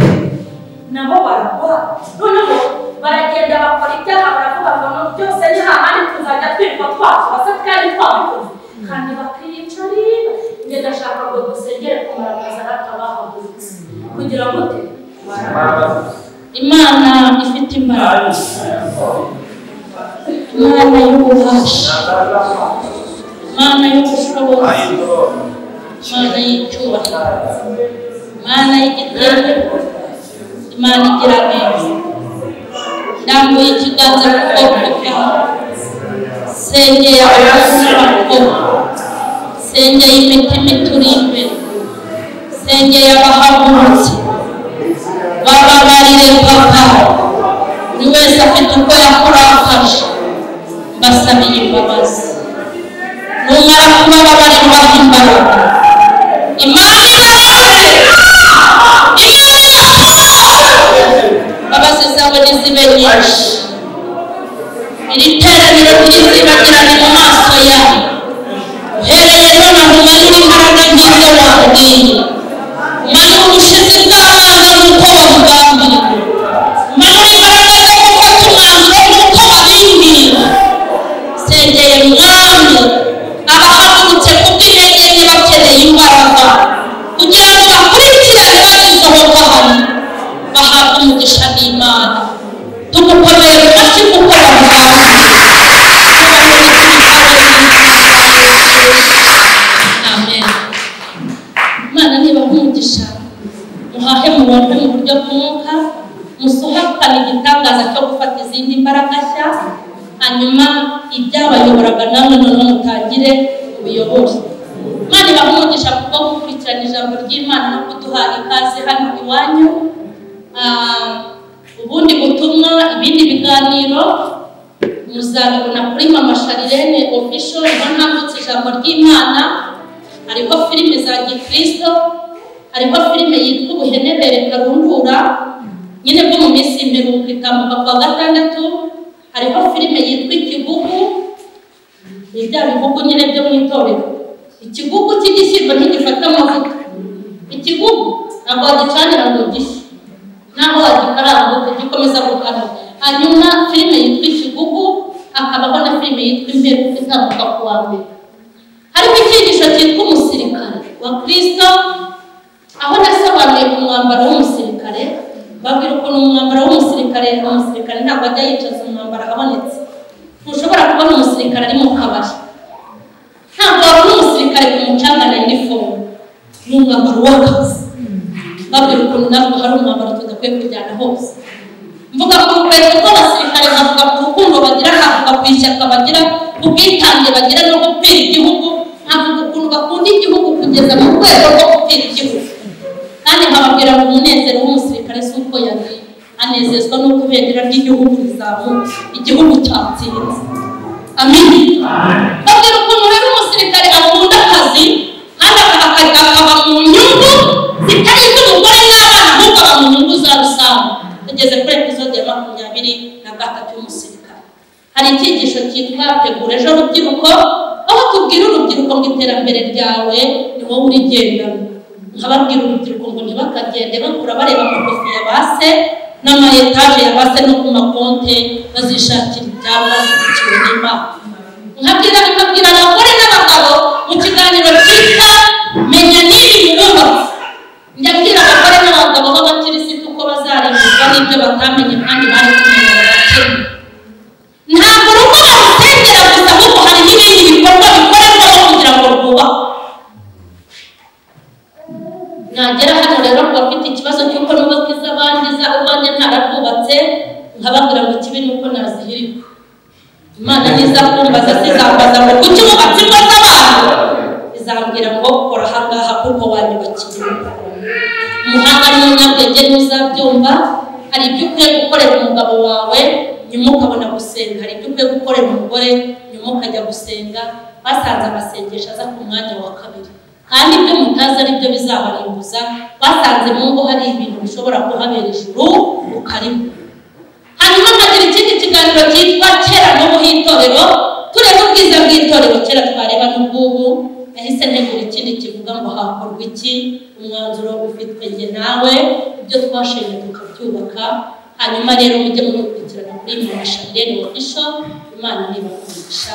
nabo baragwa noneho baragenda bakora ibyaha baravuga ngo byose ni hahandi tuzajya twirirwa twasuba kandi twabikoze kandi bakiyicarira njye ndashaka ngo dusengere kumaramaza n'akabahaguritse kugira ngo Imana ifite imbaraga, Imana y'ububasha, Imana y'ubushobozi, Imana y'icyubahiro, Imana y'igitego, Imana igira neza. Ndambuye ikiganza ku kuboko kwawe, sengeye abakobwa, sengeye imitima ituri imbere, sengeye abahagurutse, bababarire papa, buri wese afite uko yakurakaje, mbasabiye imbabazi. Numara kubabarira ubaha imbaraga, Imana imbabazi zawe nizibe nyinshi, iri teraniro ryizibagirane mu maso yawe, uhereye none umanure imbaraga nk'izo wabwiye, umanure ubushizi bw'amanga nk'uko wabugambiriye, umanure imbaraga zo gufata umwanzuro nk'uko wabimbwiye. Sengeye mwami abahagurutse kubw'intege nke bakeneye imbaraga kugira ngo bakurikire bagisohoka hano, bahabwe umugisha n'Imana. Tumukomere mu mashyi kuko bamuhawe. Amen. Imana niba umugisha, muhahe muronke mu buryo bw'umwuka, musohokane igitangaza cyo gufata izindi mbaraga nshya, hanyuma ibyabayoboraga namwe none mutangire ubuyobore. Imana ibahe umugisha kuko gukurikirana ijambo ry'Imana no kuduha ikaze hano iwanyu. Ubundi butumwa, ibindi biganiro muzabibona kuri Mama Sharirene official. Niho ntambutse ijambo ry'Imana. Hariho filime za Gikristo, hariho filime yitwa Ubuhenebere Karundura nyine bwo mu minsi y'imperuka itambuka kwa gatandatu. Hariho filime yitwa Ikigugu, ni bya bihugu nyine byo mu itorero. Ikigugu cy'igishyimbo ntigifata amavuta, ikigugu ntabwo wagicanira ngo gishye, naho wagikaranga gikomeza gukara. Hanyuma filime yitwa Ikigugu, hakabaho na filime yitwa Imperuka itambuka ku wa mbere. Hariho icyigisho cyitwa Umusirikare wa Kristo, aho nasobanuye ku mwambaro w'umusirikare, babwira ukuntu umwambaro w'umusirikare ntabwo ajya yicaza umwambaro abonetse. Ntushobora kubona umusirikare ari mu kabari, ntabwo wabona umusirikare ku mucanga na inifomu, ni umwambaro w'akazi. Babwira ukuntu ntabwo hari umwambaro tudakwiye kujyana hose. Mvuga ku rukweto rw'abasirikare, nkavuga ku rukundo bagira, nkavuga ku ishyaka bagira, ku bwitange bagira no gupfira igihugu, nkavuga ukuntu bakunda igihugu kugeza mu rwego rwo gupfira igihugu. Kandi nkababwira ngo umunezero w'umusirikare si uko yari anezezwa n'uko ibendera ry'igihugu rizamuka, igihugu cyatsinze. Amen. Babwira ukuntu rero umusirikare akunda akazi, kandi akaba mu nyungu zitari iz'umugore n'abana, ahubwo aba mu nyungu za rusange. Tugeze kuri episode ya 23 y'umusirikare. Hari icyigisho cyitwa Tegura Ejo Rubyiruko, aho tubwira urubyiruko ngo iterambere ryawe ni wowe urigendamo. Nkababwira urubyiruko ngo ntibakagende bakura bareba amakofi ya base n'ama etaje ya base no ku makonte bazishakira ibyabo bashyigikiwe n'Imana. Nkabwira abagore n'abagabo mu kiganiro cyitwa Menya n'ibi mububatsi, njyabwira abagore n'abagabo b'abakirisitu ko bazarimbuzwa n'ibyo batamenye kandi bari kumenya barakennye. Ntabwo urugo barusengera gusa, ahubwo hari n'ibindi bikorwa bikorerwamo kugira ngo rwubakwe. Nagera hano rero ngo bafite ikibazo cy'uko nubaka iz'abandi ubanjye ntararwubatse, nkababwira ngo ikibi ni uko nazihirikwa. Imana nizakumbaza sizambaza ngo kuki wubatse ingo z'abantu, izambwira ngo kora ahangaha kuko wanyubakiye. Umuhanga n'umunyabwenge ntuzabyumva. Hari ibyo ukwiye gukorera umugabo wawe nyuma ukabona gusenga, hari ibyo ukwiye gukorera umugore nyuma ukajya gusenga. Basanze amasengesho aza ku mwanya wa kabiri, kandi ibyo mutazi ari byo bizabarimbuza. Basanze mu ngo hari ibintu bishobora kuhabera ijuru ukarimo. Hanyuma nkagira ikindi kiganiro cyitwa Kera n'ubu h'itorero, tureba ubwiza bw'itorero kera twareba n'ubwubu. Nahise ntegura ikindi kivuga ngo hakorwa iki, umwanzuro ufitwe njye nawe, ibyo twashinze tukabyubaka, hanyuma rero mujye mukurikirana kuri Mama Charlene Official. Imana nibakugisha.